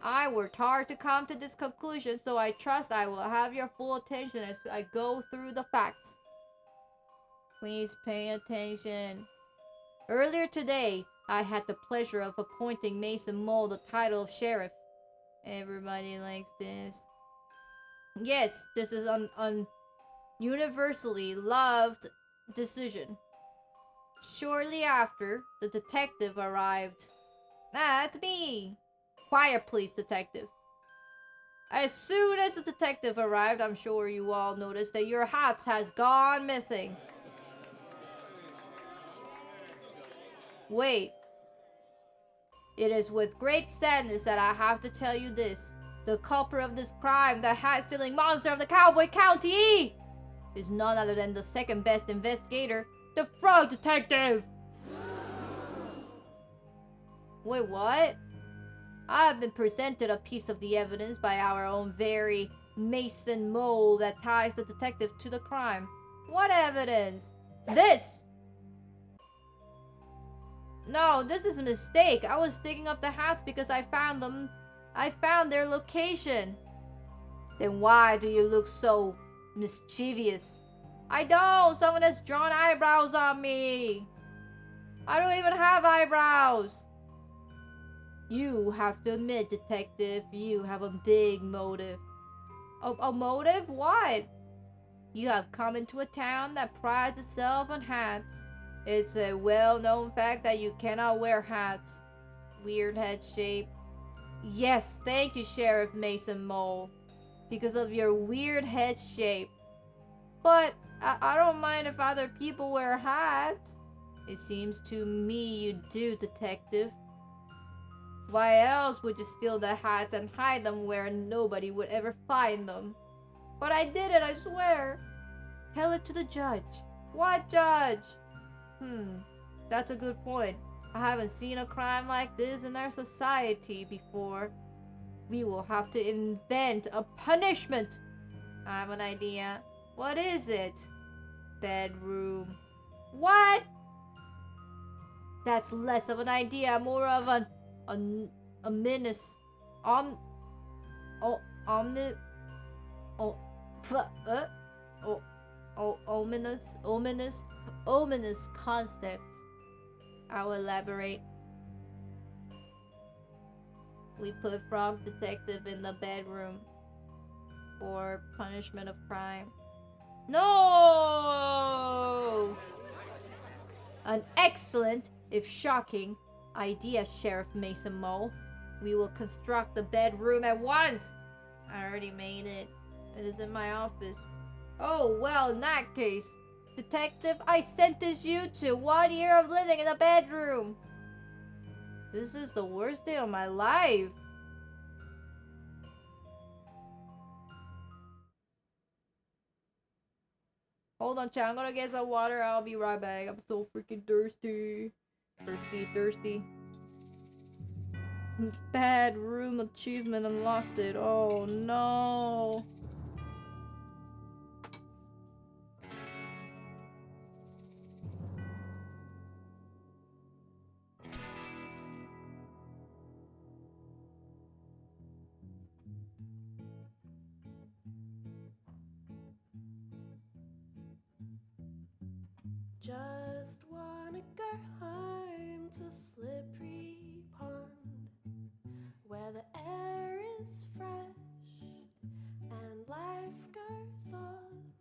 I worked hard to come to this conclusion, so I trust I will have your full attention as I go through the facts. Please pay attention. Earlier today, I had the pleasure of appointing Mason Mole the title of sheriff. Everybody likes this. Yes, this is an universally loved decision. Shortly after, the detective arrived. That's me. Quiet, please, detective. As soon as the detective arrived, I'm sure you all noticed that your hat has gone missing. Wait. It is with great sadness that I have to tell you this. The culprit of this crime, the hat-stealing monster of the Cowboy County, is none other than the second best investigator, the Frog Detective. Wait, what? I have been presented a piece of the evidence by our own very Mason Mole that ties the detective to the crime. What evidence? This! No, this is a mistake. I was digging up the hats because I found them. I found their location. Then why do you look so mischievous? I don't. Someone has drawn eyebrows on me. I don't even have eyebrows. You have to admit, detective, you have a big motive. A motive? What? You have come into a town that prides itself on hats. It's a well-known fact that you cannot wear hats. Weird head shape. Yes, thank you, Sheriff Mason Mole. Because of your weird head shape. But I don't mind if other people wear hats. It seems to me you do, detective. Why else would you steal the hats and hide them where nobody would ever find them? But I did it, I swear. Tell it to the judge. What judge? That's a good point. I haven't seen a crime like this in our society before. We will have to invent a punishment. I have an idea. What is it? Bedroom. What? That's less of an idea, more of an ominous ominous concepts. I'll elaborate. We put Frog Detective in the bedroom for punishment of crime. No! An excellent, if shocking, idea, Sheriff Mason Mole. We will construct the bedroom at once. I already made it. It is in my office. Oh, well, in that case, detective, I sentence you to 1 year of living in a bedroom. This is the worst day of my life. Hold on, chat. I'm gonna get some water. I'll be right back. I'm so freaking thirsty. Thirsty. Bad room achievement unlocked it. Oh no. Just wanna go home to Slippery Pond, where the air is fresh and life goes on.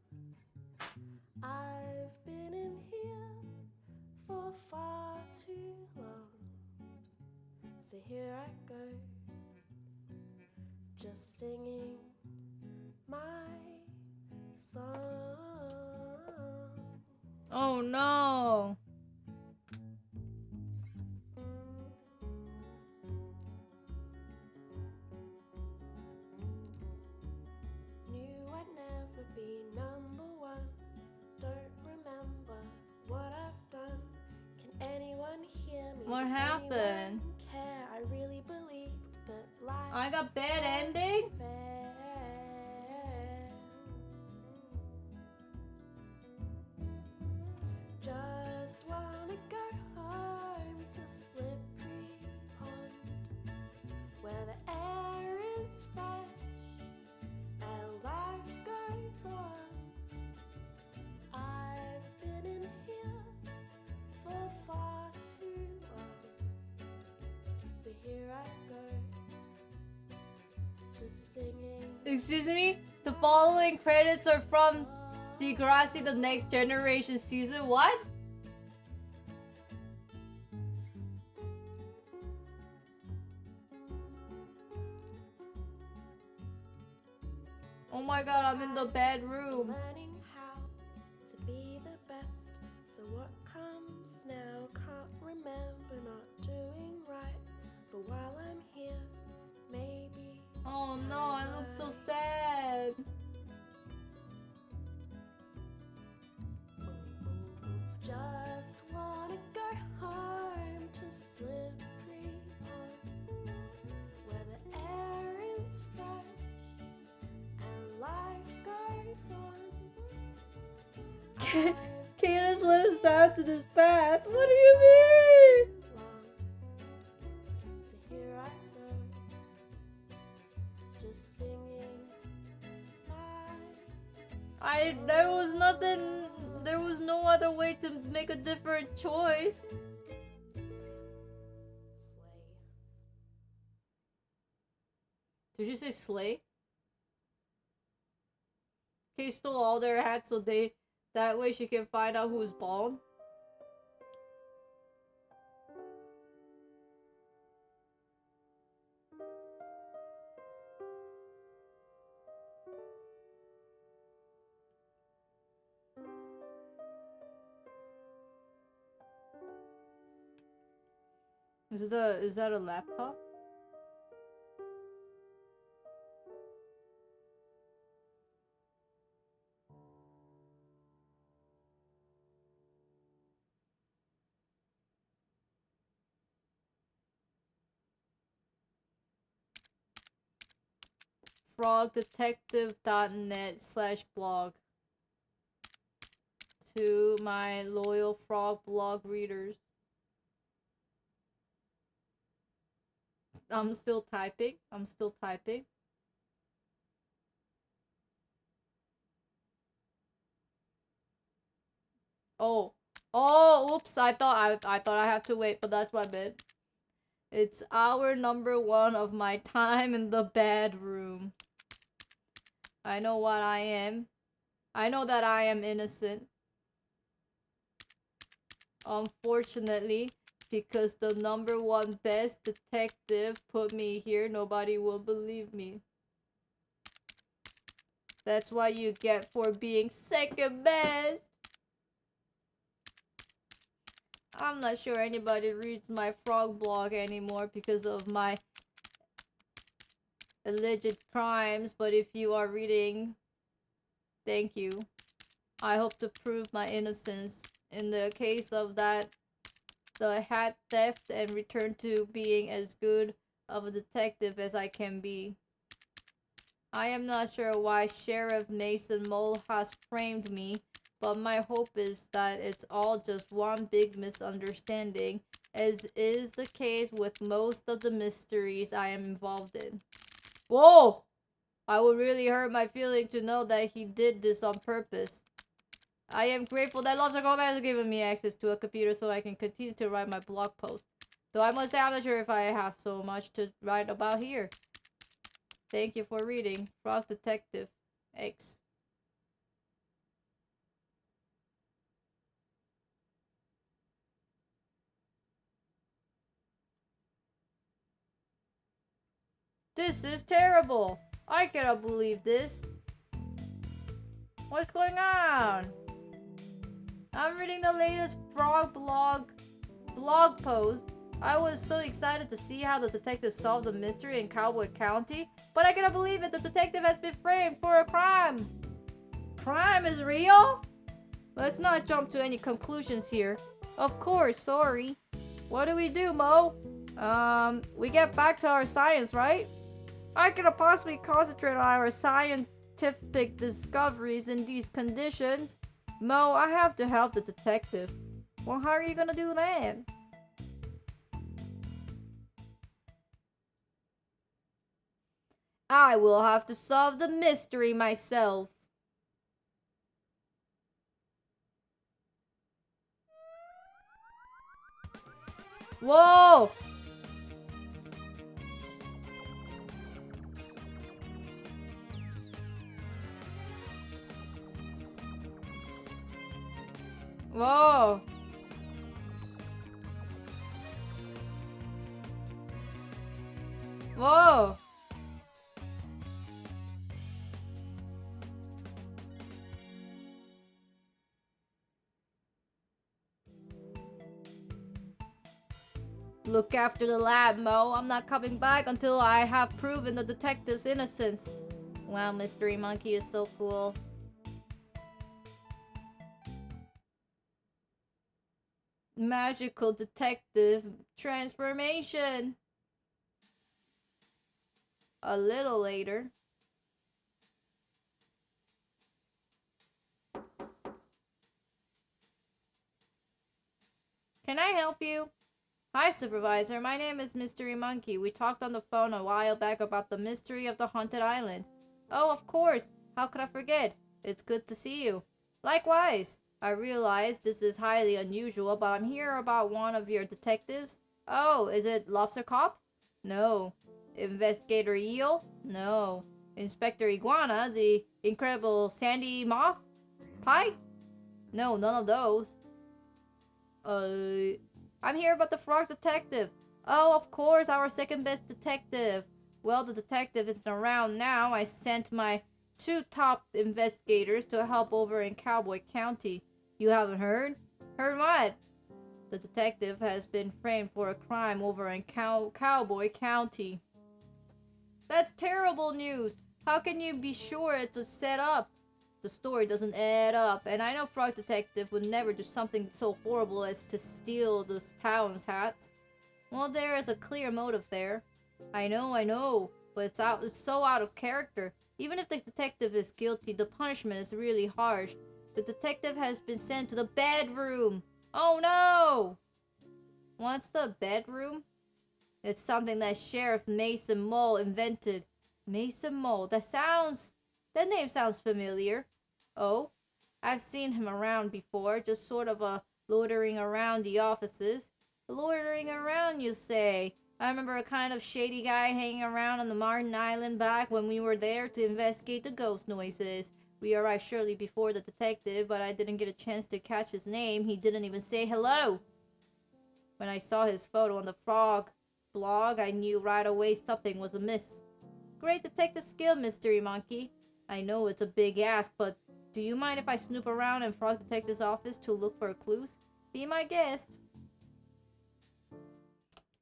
I've been in here for far too long, so here I go, just singing my song. Oh no. Knew I'd never be number one. Don't remember what I've done. Can anyone hear me? What Does happened? anyone care? I really believed that life I got bad was ending? fair. Just wanna go home to Slippery Pond, where the air is fresh and life goes on. I've been in here for far too long, so here I go, just singing. Excuse me? The following credits are from Degrassi The Next Generation season. What? Oh my god, I'm in the bad room. Learning how to be the best. So what comes now? Can't remember not doing right. But while I'm here, maybe. Oh no, I look so sad. Just wanna go home to Slippery Pond, where the air is fresh and life goes on. Candace let us down to this path. What do you mean? So here I go, just singing my There was nothing, there was no other way to make a different choice. sleigh. Did you say slay? Kay stole all their hats so that way she can find out who's bald. Is that a laptop? frogdetective.net/blog to my loyal frog blog readers. I'm still typing. Oh, oops! I thought I had to wait, but that's my bad. It's hour number 1 of my time in the bedroom. I know what I am. I know that I am innocent. Unfortunately, because the number 1 best detective put me here, nobody will believe me. That's what you get for being second best. I'm not sure anybody reads my frog blog anymore because of my alleged crimes, but if you are reading, thank you. I hope to prove my innocence in the case of the hat theft and return to being as good of a detective as I can be. I am not sure why Sheriff Mason Mole has framed me, but my hope is that it's all just one big misunderstanding, as is the case with most of the mysteries I am involved in. Whoa! I would really hurt my feeling to know that he did this on purpose. I am grateful that Lobster Callback has given me access to a computer so I can continue to write my blog post. Though I must say I'm not sure if I have so much to write about here. Thank you for reading. Frog Detective X. This is terrible. I cannot believe this. What's going on? I'm reading the latest Frog blog post. I was so excited to see how the detective solved the mystery in Cowboy County, but I cannot believe it. The detective has been framed for a crime. Crime is real? Let's not jump to any conclusions here. Of course, sorry. What do we do, Mo? We get back to our science, right? I cannot possibly concentrate on our scientific discoveries in these conditions. Mo, I have to help the detective. Well, how are you gonna do that? I will have to solve the mystery myself. Whoa! Whoa! Whoa! Look after the lab, Mo. I'm not coming back until I have proven the detective's innocence. Wow, Mystery Monkey is so cool. Magical detective transformation. A little later. Can I help you? Hi, Supervisor. My name is Mystery Monkey. We talked on the phone a while back about the mystery of the haunted island. Oh, of course. How could I forget? It's good to see you. Likewise. I realize this is highly unusual, but I'm here about one of your detectives. Oh, is it Lobster Cop? No. Investigator Eel? No. Inspector Iguana, the incredible Sandy Moth? Pie? No, none of those. I'm here about the Frog Detective. Oh, of course, our second best detective. Well, the detective isn't around now. I sent my two top investigators to help over in Cowboy County. You haven't heard? Heard what? The detective has been framed for a crime over in Cowboy County. That's terrible news. How can you be sure it's a setup? The story doesn't add up, and I know Frog Detective would never do something so horrible as to steal the town's hats. Well, there is a clear motive there. I know, but it's so out of character. Even if the detective is guilty, the punishment is really harsh. The detective has been sent to the bedroom. Oh no! What's the bedroom? It's something that Sheriff Mason Mole invented. Mason Mole, that name sounds familiar. Oh, I've seen him around before, just sort of loitering around the offices. Loitering around, you say? I remember a kind of shady guy hanging around on the Martin Island back when we were there to investigate the ghost noises. We arrived shortly before the detective, but I didn't get a chance to catch his name. He didn't even say hello. When I saw his photo on the Frog blog, I knew right away something was amiss. Great detective skill, Mystery Monkey. I know it's a big ask, but do you mind if I snoop around in Frog Detective's office to look for clues? Be my guest.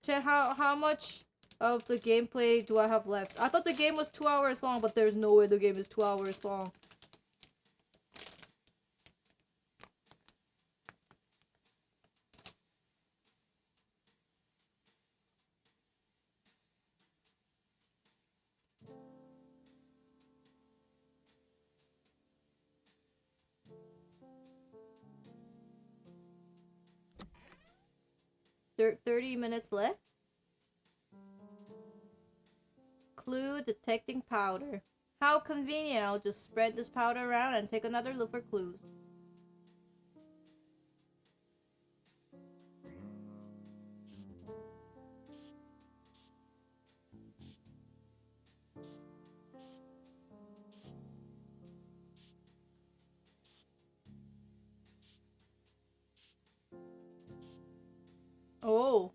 Chet, how much of the gameplay do I have left? I thought the game was 2 hours long, but there's no way the game is 2 hours long. 30 minutes left. Clue detecting powder. How convenient. I'll just spread this powder around and take another look for clues. Oh.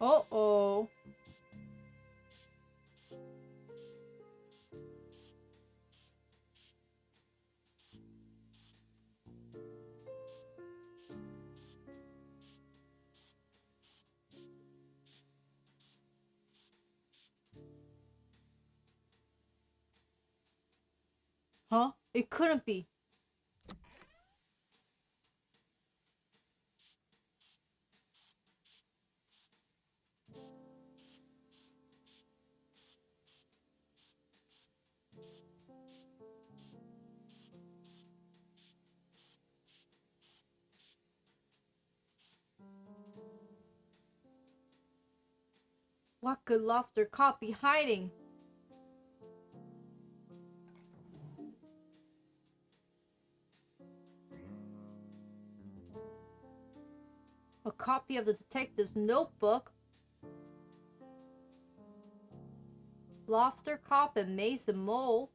Uh-oh. Huh? It couldn't be. What could Lobster Cop be hiding? A copy of the detective's notebook? Lobster Cop and Mason Mole?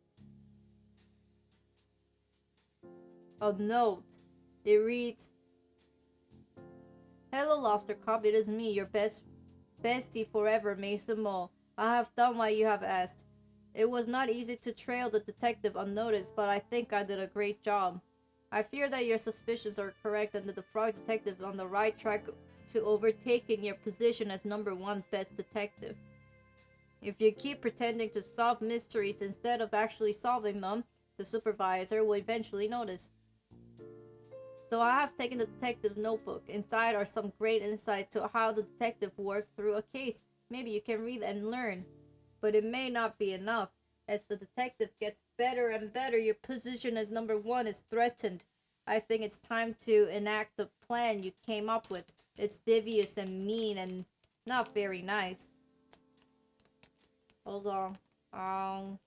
A note. It reads, "Hello, Lobster Cop. It is me, your bestie forever, Mason Mole. I have done what you have asked. It was not easy to trail the detective unnoticed, but I think I did a great job. I fear that your suspicions are correct and that the Frog Detective is on the right track to overtaking your position as #1 best detective. If you keep pretending to solve mysteries instead of actually solving them, the supervisor will eventually notice." So I have taken the detective's notebook. Inside are some great insight to how the detective worked through a case. Maybe you can read and learn. But it may not be enough. As the detective gets better and better, your position as #1 is threatened. I think it's time to enact the plan you came up with. It's devious and mean and not very nice. Hold on.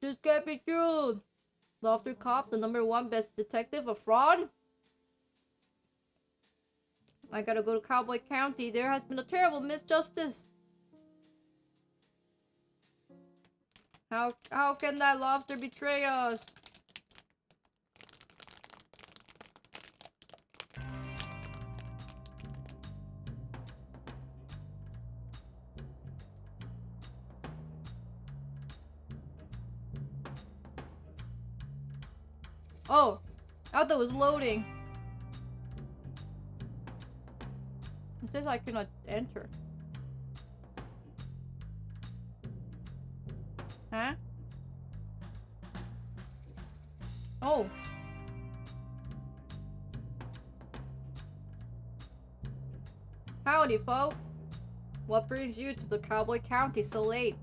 This can't be true. Lobster Cop, the #1 best detective, a fraud? I gotta go to Cowboy County. There has been a terrible misjustice. How can that lobster betray us? Oh, I thought it was loading. It says I cannot enter. Huh? Oh. Howdy, folks. What brings you to the Cowboy County so late?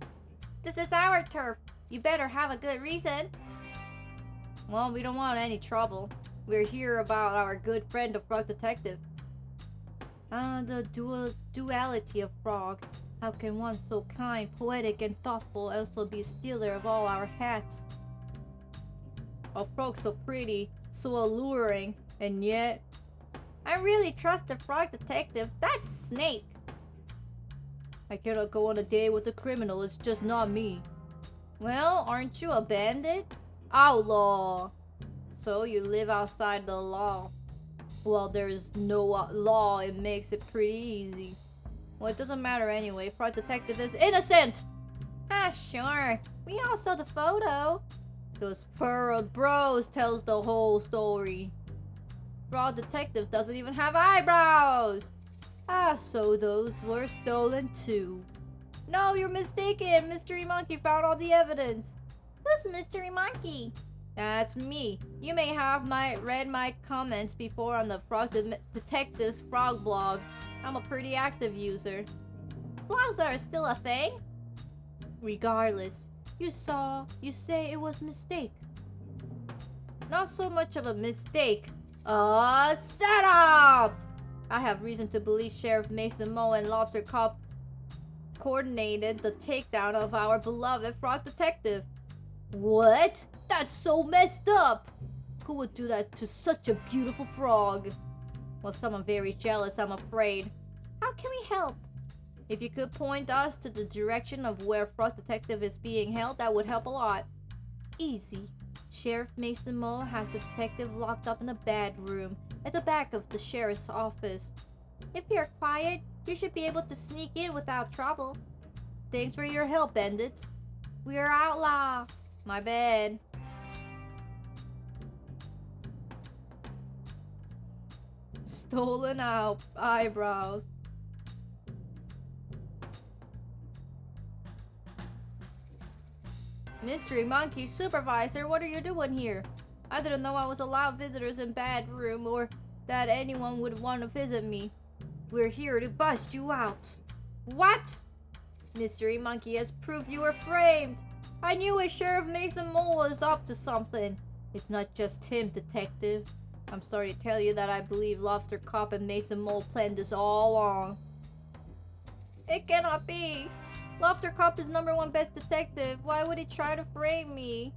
This is our turf. You better have a good reason. Well, we don't want any trouble. We're here about our good friend, the Frog Detective. The duality of Frog. How can one so kind, poetic, and thoughtful also be a stealer of all our hats? A frog so pretty, so alluring, and yet... I really trust the Frog Detective. That's Snake. I cannot go on a date with a criminal. It's just not me. Well, aren't you a bandit? Outlaw. So you live outside the law. Well, there's no law. It makes it pretty easy. Well, it doesn't matter anyway. Frog Detective is innocent. Ah, sure. We all saw the photo. Those furrowed brows tells the whole story. Frog Detective doesn't even have eyebrows. Ah, so those were stolen too. No, you're mistaken. Mystery Monkey found all the evidence. Who's Mystery Monkey? That's me. You may have read my comments before on the Frog Detectives Frog blog. I'm a pretty active user. Blogs are still a thing? Regardless, you say it was a mistake. Not so much of a mistake. A setup! I have reason to believe Sheriff Mason Moe and Lobster Cop coordinated the takedown of our beloved frog detective. What? That's so messed up! Who would do that to such a beautiful frog? Well, someone very jealous, I'm afraid. How can we help? If you could point us to the direction of where Frog Detective is being held, that would help a lot. Easy. Sheriff Mason Moe has the detective locked up in a bedroom at the back of the sheriff's office. If you're quiet, you should be able to sneak in without trouble. Thanks for your help, bandits. We're outlaw. My bad. Stolen out eyebrows. Mystery Monkey Supervisor, what are you doing here? I didn't know I was allowed visitors in bedroom or that anyone would want to visit me. We're here to bust you out. What? Mystery Monkey has proved you were framed. I knew a Sheriff Mason Mole was up to something. It's not just him, Detective. I'm sorry to tell you that I believe Lobster Cop and Mason Mole planned this all along. It cannot be. Lobster Cop is #1 best detective. Why would he try to frame me?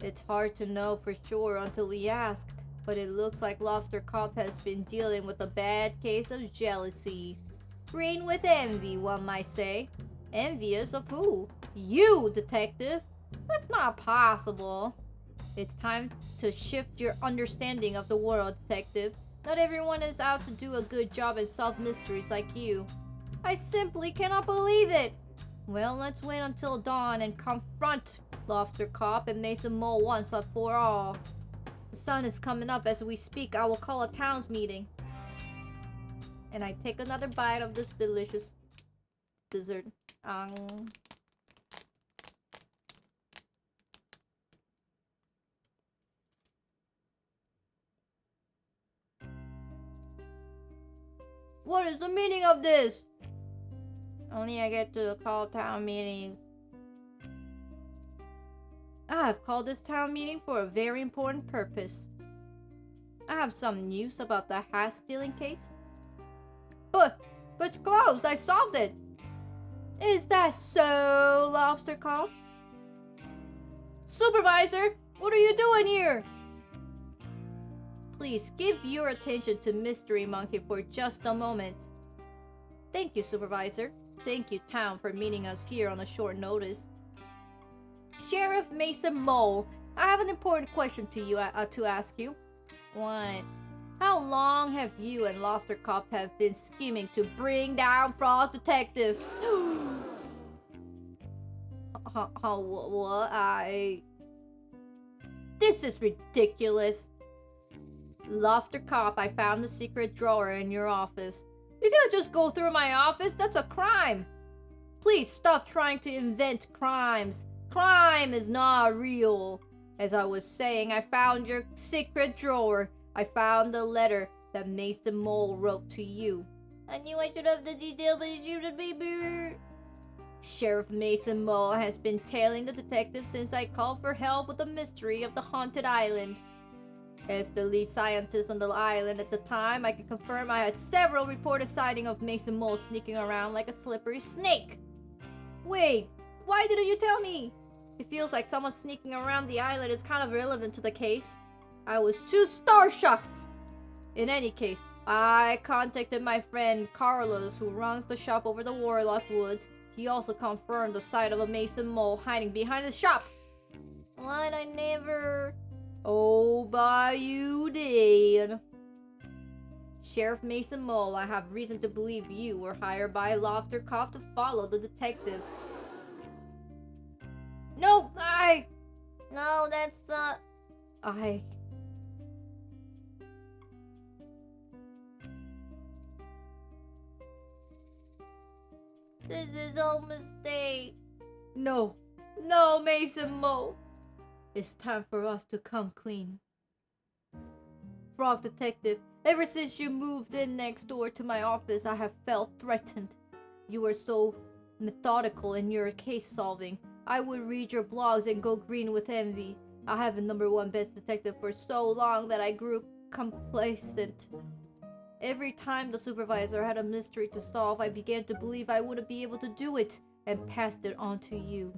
It's hard to know for sure until we ask, but it looks like Lobster Cop has been dealing with a bad case of jealousy. Green with envy, one might say. Envious of who? You, Detective! That's not possible. It's time to shift your understanding of the world, Detective. Not everyone is out to do a good job and solve mysteries like you. I simply cannot believe it! Well, let's wait until dawn and confront Lobster Cop and Mason Mole once and for all. The sun is coming up as we speak. I will call a town's meeting. And I take another bite of this delicious dessert. What is the meaning of this? Only I get to call town meetings. I have called this town meeting for a very important purpose. I have some news about the hat stealing case. But it's closed. I solved it. Is that so, Lobster Cop? Supervisor, what are you doing here? Please give your attention to Mystery Monkey for just a moment. Thank you, Supervisor. Thank you, Town, for meeting us here on a short notice. Sheriff Mason Mole, I have an important question to ask you. What? How long have you and Lobster Cop have been scheming to bring down Frog Detective? What? This is ridiculous. Lobster Cop, I found the secret drawer in your office. You can't just go through my office. That's a crime. Please stop trying to invent crimes. Crime is not real. As I was saying, I found your secret drawer. I found the letter that Mason Mole wrote to you. I knew I should have the detail, but you should be. Sheriff Mason Mole has been tailing the detective since I called for help with the mystery of the haunted island. As the lead scientist on the island at the time, I can confirm I had several reported sightings of Mason Mole sneaking around like a slippery snake. Wait, why didn't you tell me? It feels like someone sneaking around the island is kind of relevant to the case. I was too star-shocked. In any case, I contacted my friend Carlos, who runs the shop over the Warlock Woods. He also confirmed the sight of a Mason Mole hiding behind the shop. What? I never... Oh, but you did. Sheriff Mason Mole, I have reason to believe you were hired by Lobster Cop to follow the detective. No, No, that's This is all mistake. No, Mason Mole. It's time for us to come clean. Frog Detective, ever since you moved in next door to my office, I have felt threatened. You were so methodical in your case solving. I would read your blogs and go green with envy. I have been #1 best detective for so long that I grew complacent. Every time the supervisor had a mystery to solve, I began to believe I wouldn't be able to do it and passed it on to you.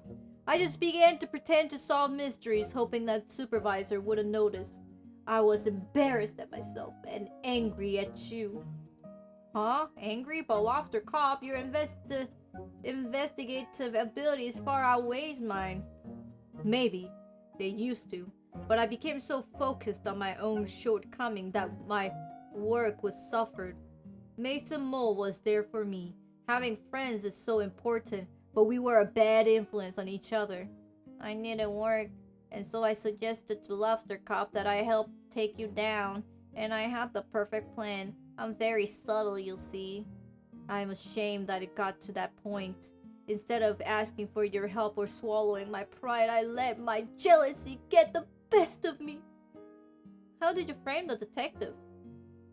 I just began to pretend to solve mysteries, hoping that supervisor wouldn't notice. I was embarrassed at myself and angry at you. Huh? Angry? But Lofter Cop, your investigative abilities far outweighs mine. Maybe. They used to. But I became so focused on my own shortcoming that my work was suffered. Mason Mole was there for me. Having friends is so important, but we were a bad influence on each other. I needed work, and so I suggested to Lofter Cop that I help take you down, and I had the perfect plan. I'm very subtle, you'll see. I'm ashamed that it got to that point. Instead of asking for your help or swallowing my pride, I let my jealousy get the best of me. How did you frame the detective?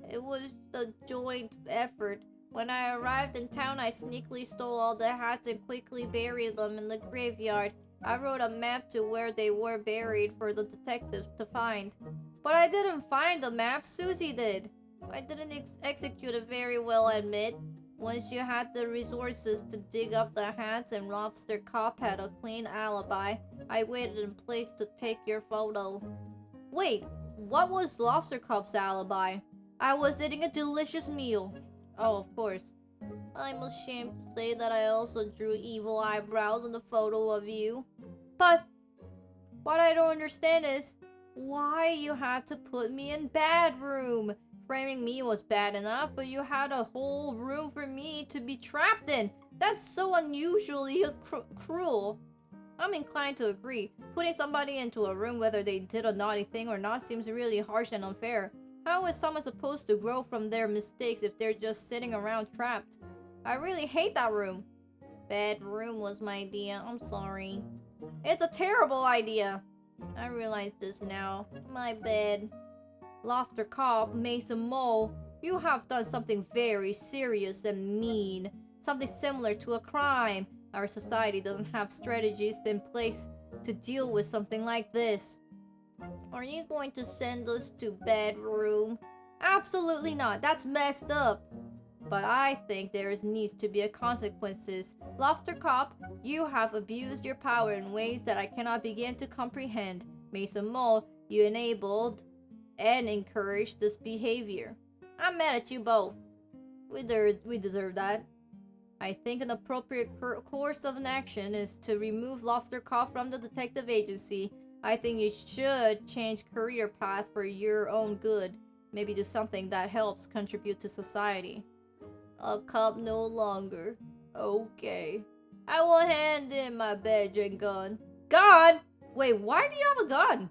It was a joint effort. When I arrived in town, I sneakily stole all the hats and quickly buried them in the graveyard. I wrote a map to where they were buried for the detectives to find. But I didn't find the map, Susie did. I didn't execute it very well, I admit. Once you had the resources to dig up the hats and Lobster Cop had a clean alibi, I waited in place to take your photo. Wait, what was Lobster Cop's alibi? I was eating a delicious meal. Oh, of course. I'm ashamed to say that I also drew evil eyebrows in the photo of you. But what I don't understand is why you had to put me in bad room. Framing me was bad enough, but you had a whole room for me to be trapped in. That's so unusually cruel. I'm inclined to agree. Putting somebody into a room, whether they did a naughty thing or not, seems really harsh and unfair. How is someone supposed to grow from their mistakes if they're just sitting around trapped? I really hate that room. Bad room was my idea. I'm sorry. It's a terrible idea. I realize this now. My bad. Lofter Cop, Mason Mole, you have done something very serious and mean. Something similar to a crime. Our society doesn't have strategies in place to deal with something like this. Are you going to send us to bad room? Absolutely not. That's messed up. But I think there needs to be a consequences. Lofter Cop, you have abused your power in ways that I cannot begin to comprehend. Mason Mole, you enabled and encouraged this behavior. I'm mad at you both. We deserve that. I think an appropriate course of action is to remove Lofter Cop from the detective agency. I think you should change career path for your own good. Maybe do something that helps contribute to society. A cop no longer. Okay. I will hand in my badge and gun. Gun? Wait, why do you have a gun?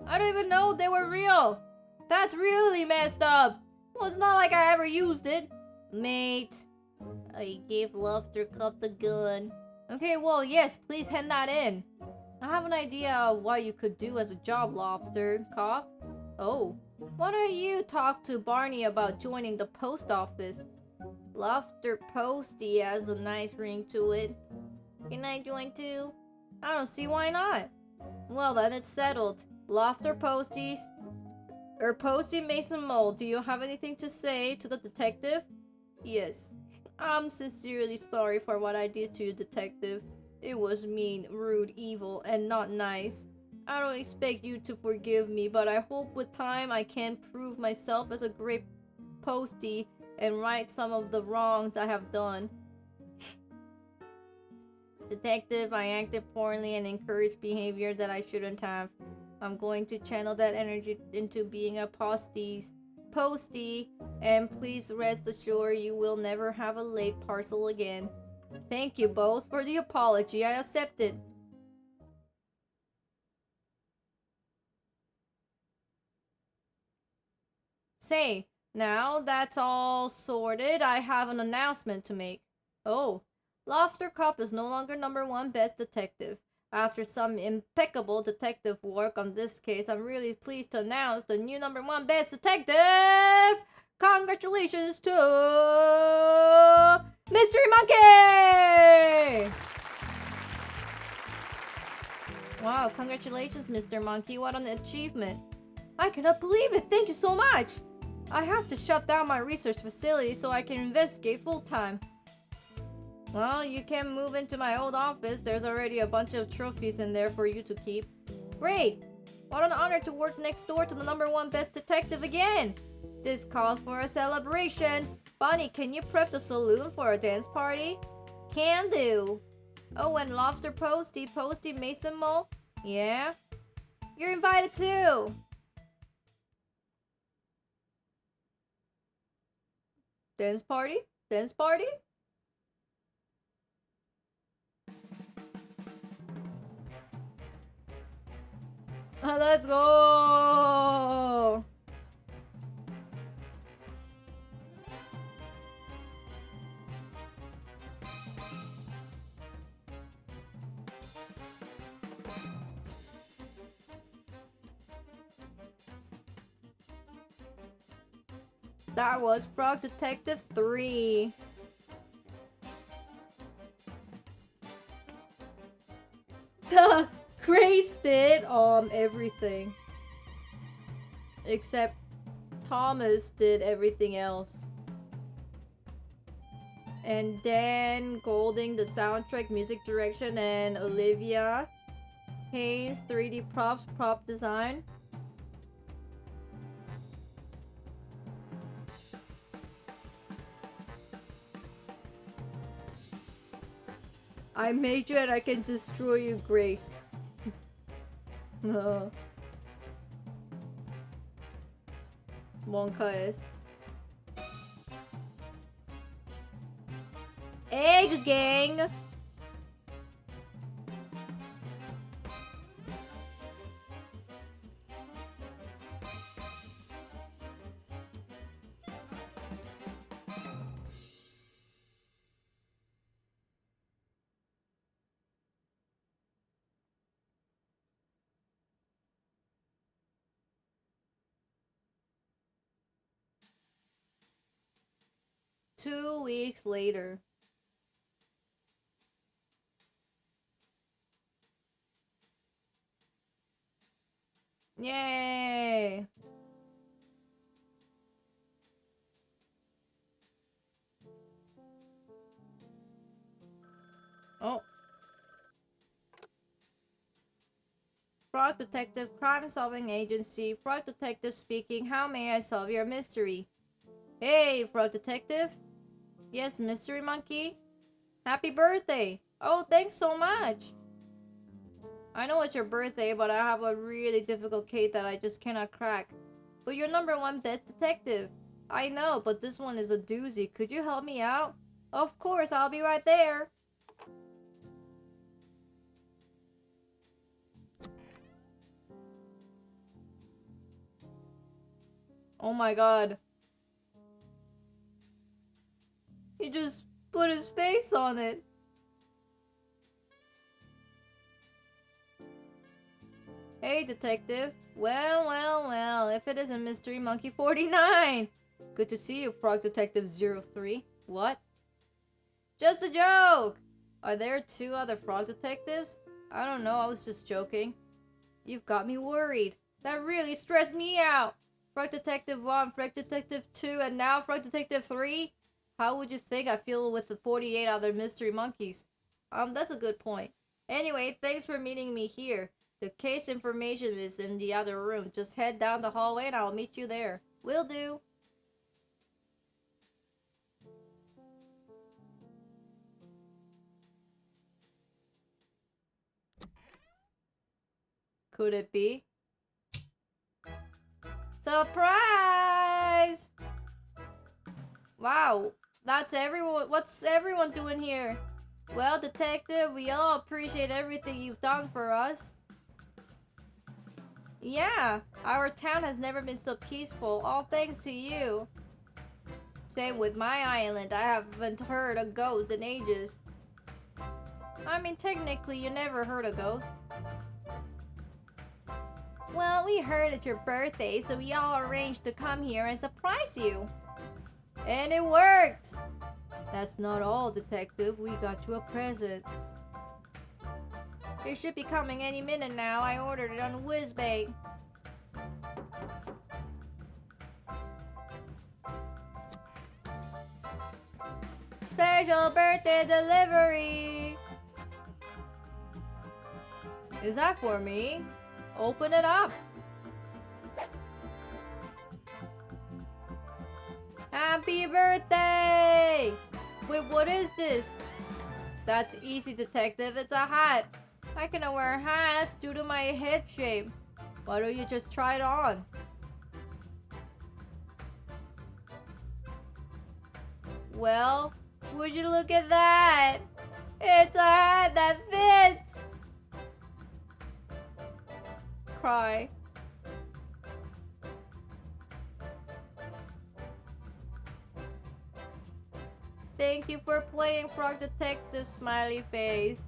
I don't even know they were real. That's really messed up. Well, it's not like I ever used it. Mate, I gave Lofter Cop the gun. Okay, well, yes, please hand that in. I have an idea of what you could do as a job, Lobster Cop. Oh, why don't you talk to Barney about joining the post office? Lofter Posty has a nice ring to it. Can I join too? I don't see why not. Well, then it's settled. Lofter Posties. Posty Mason Mole, do you have anything to say to the detective? Yes. I'm sincerely sorry for what I did to you, detective. It was mean, rude, evil, and not nice. I don't expect you to forgive me, but I hope with time I can prove myself as a great postie and right some of the wrongs I have done. Detective, I acted poorly and encouraged behavior that I shouldn't have. I'm going to channel that energy into being a postie, and please rest assured you will never have a late parcel again. Thank you both for the apology. I accept it. Say, now that's all sorted, I have an announcement to make. Oh, Lofter Cop is no longer #1 best detective. After some impeccable detective work on this case, I'm really pleased to announce the new #1 best detective! Congratulations to Mystery Monkey! Wow, congratulations, Mr. Monkey. What an achievement. I cannot believe it. Thank you so much. I have to shut down my research facility so I can investigate full time. Well, you can move into my old office. There's already a bunch of trophies in there for you to keep. Great! What an honor to work next door to the #1 best detective again! This calls for a celebration. Bonnie, can you prep the saloon for a dance party? Can do. Oh, and Lobster Posty, Mason Mole? Yeah? You're invited too! Dance party? Dance party? Let's go! That was Frog Detective 3. Grace did everything. Except Thomas did everything else. And then Golding the soundtrack, music direction, and Olivia Hayes 3D props, prop design. I made you and I can destroy you, Grace. No. Monka is. Egg gang! Two weeks later. Yay! Oh. Frog Detective, Crime Solving Agency. Frog Detective speaking. How may I solve your mystery? Hey, Frog Detective. Yes, Mystery Monkey. Happy birthday. Oh, thanks so much. I know it's your birthday, but I have a really difficult case that I just cannot crack. But you're #1 best detective. I know, but this one is a doozy. Could you help me out? Of course, I'll be right there. Oh my god. He just put his face on it. Hey, detective. Well, if it isn't Mystery Monkey 49. Good to see you, Frog Detective 03. What? Just a joke! Are there 2 other Frog Detectives? I don't know, I was just joking. You've got me worried. That really stressed me out. Frog Detective 1, Frog Detective 2, and now Frog Detective 3? How would you think I feel with the 48 other Mystery Monkeys? That's a good point. Anyway, thanks for meeting me here. The case information is in the other room. Just head down the hallway and I'll meet you there. Will do. Could it be? Surprise! Wow, that's everyone. What's everyone doing here? Well, detective, we all appreciate everything you've done for us. Yeah, our town has never been so peaceful, all thanks to you. Same with my island. I haven't heard a ghost in ages. I mean, technically, you never heard a ghost. Well, we heard it's your birthday, so we all arranged to come here and surprise you. And it worked! That's not all, Detective. We got you a present. It should be coming any minute now. I ordered it on Whizbait. Special birthday delivery! Is that for me? Open it up! Happy birthday! Wait, what is this? That's easy, Detective. It's a hat. I cannot wear hats due to my head shape. Why don't you just try it on? Well, would you look at that? It's a hat that fits! Cry. Thank you for playing Frog Detective, smiley face.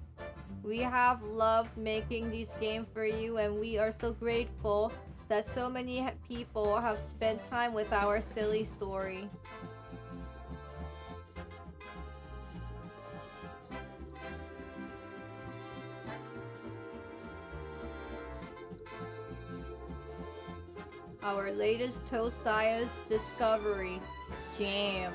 We have loved making this game for you, and we are so grateful that so many people have spent time with our silly story. Our latest Toast Science discovery, Jam.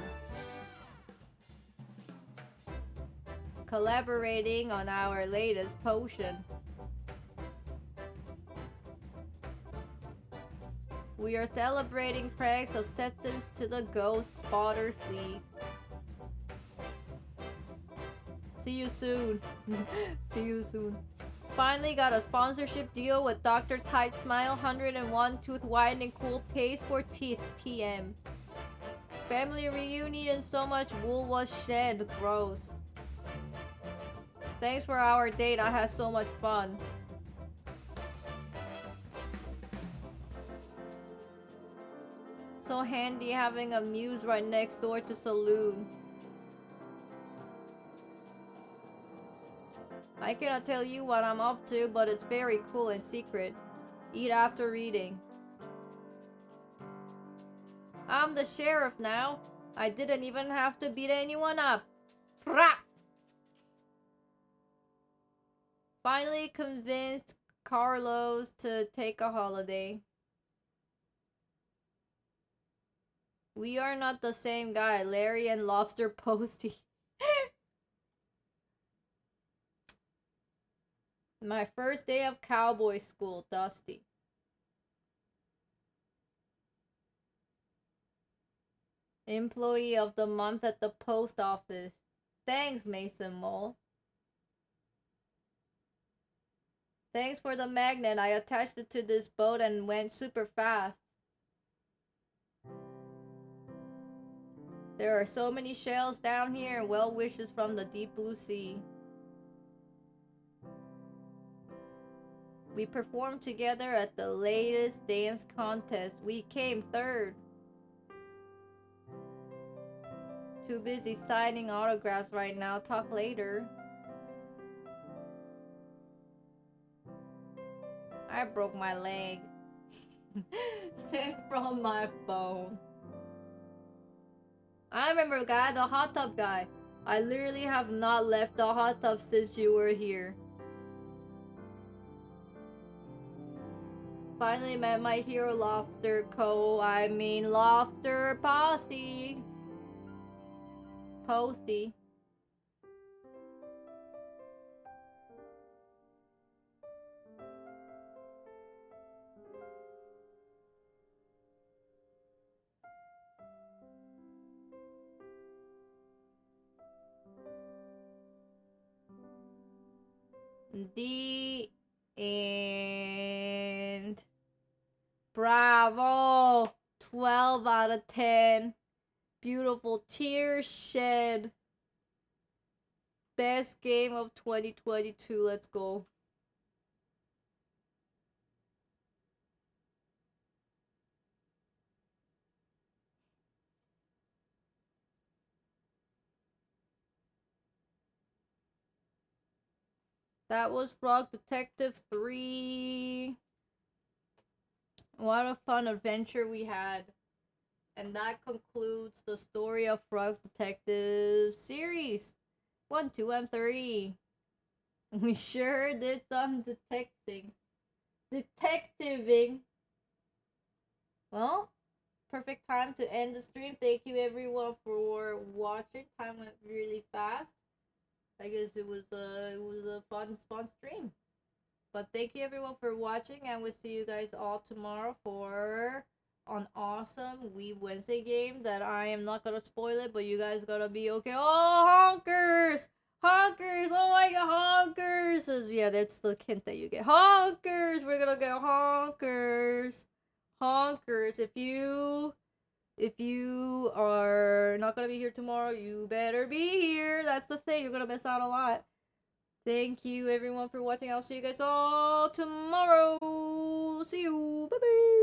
Collaborating on our latest potion. We are celebrating Craig's acceptance to the Ghost Spotters League. See you soon. See you soon. Finally got a sponsorship deal with Dr. Tight Smile 101 Tooth Whitening Cool Paste for Teeth TM. Family reunion, so much wool was shed. Gross. Thanks for our date. I had so much fun. So handy having a muse right next door to saloon. I cannot tell you what I'm up to, but it's very cool and secret. Eat after reading. I'm the sheriff now. I didn't even have to beat anyone up. Prap! Finally convinced Carlos to take a holiday. We are not the same guy, Larry and Lobster Posty. My first day of cowboy school, Dusty. Employee of the month at the post office. Thanks, Mason Mole. Thanks for the magnet. I attached it to this boat and went super fast. There are so many shells down here and well wishes from the deep blue sea. We performed together at the latest dance contest. We came third. Too busy signing autographs right now. Talk later. I broke my leg. Sent from my phone. I remember, guy, the hot tub guy. I literally have not left the hot tub since you were here. Finally met my hero, Lobster Lobster Posty. Posty. The end. Bravo! 12 out of 10. Beautiful tears shed. Best game of 2022. Let's go. That was Frog Detective 3. What a fun adventure we had. And that concludes the story of Frog Detective series 1, 2, and 3. We sure did some detectiving. Well, perfect time to end the stream. Thank you everyone for watching. Time went really fast. I guess it was a fun stream. But thank you everyone for watching, and we'll see you guys all tomorrow for an awesome Weeb Wednesday game that I am not gonna spoil it, but you guys gotta be okay. Oh, honkers! Honkers! Oh my god, honkers! Yeah, that's the hint that you get. Honkers! We're gonna get honkers. Honkers. If you are not gonna be here tomorrow, you better be here. That's the thing. You're gonna miss out a lot. Thank you everyone for watching. I'll see you guys all tomorrow. See you. Bye bye.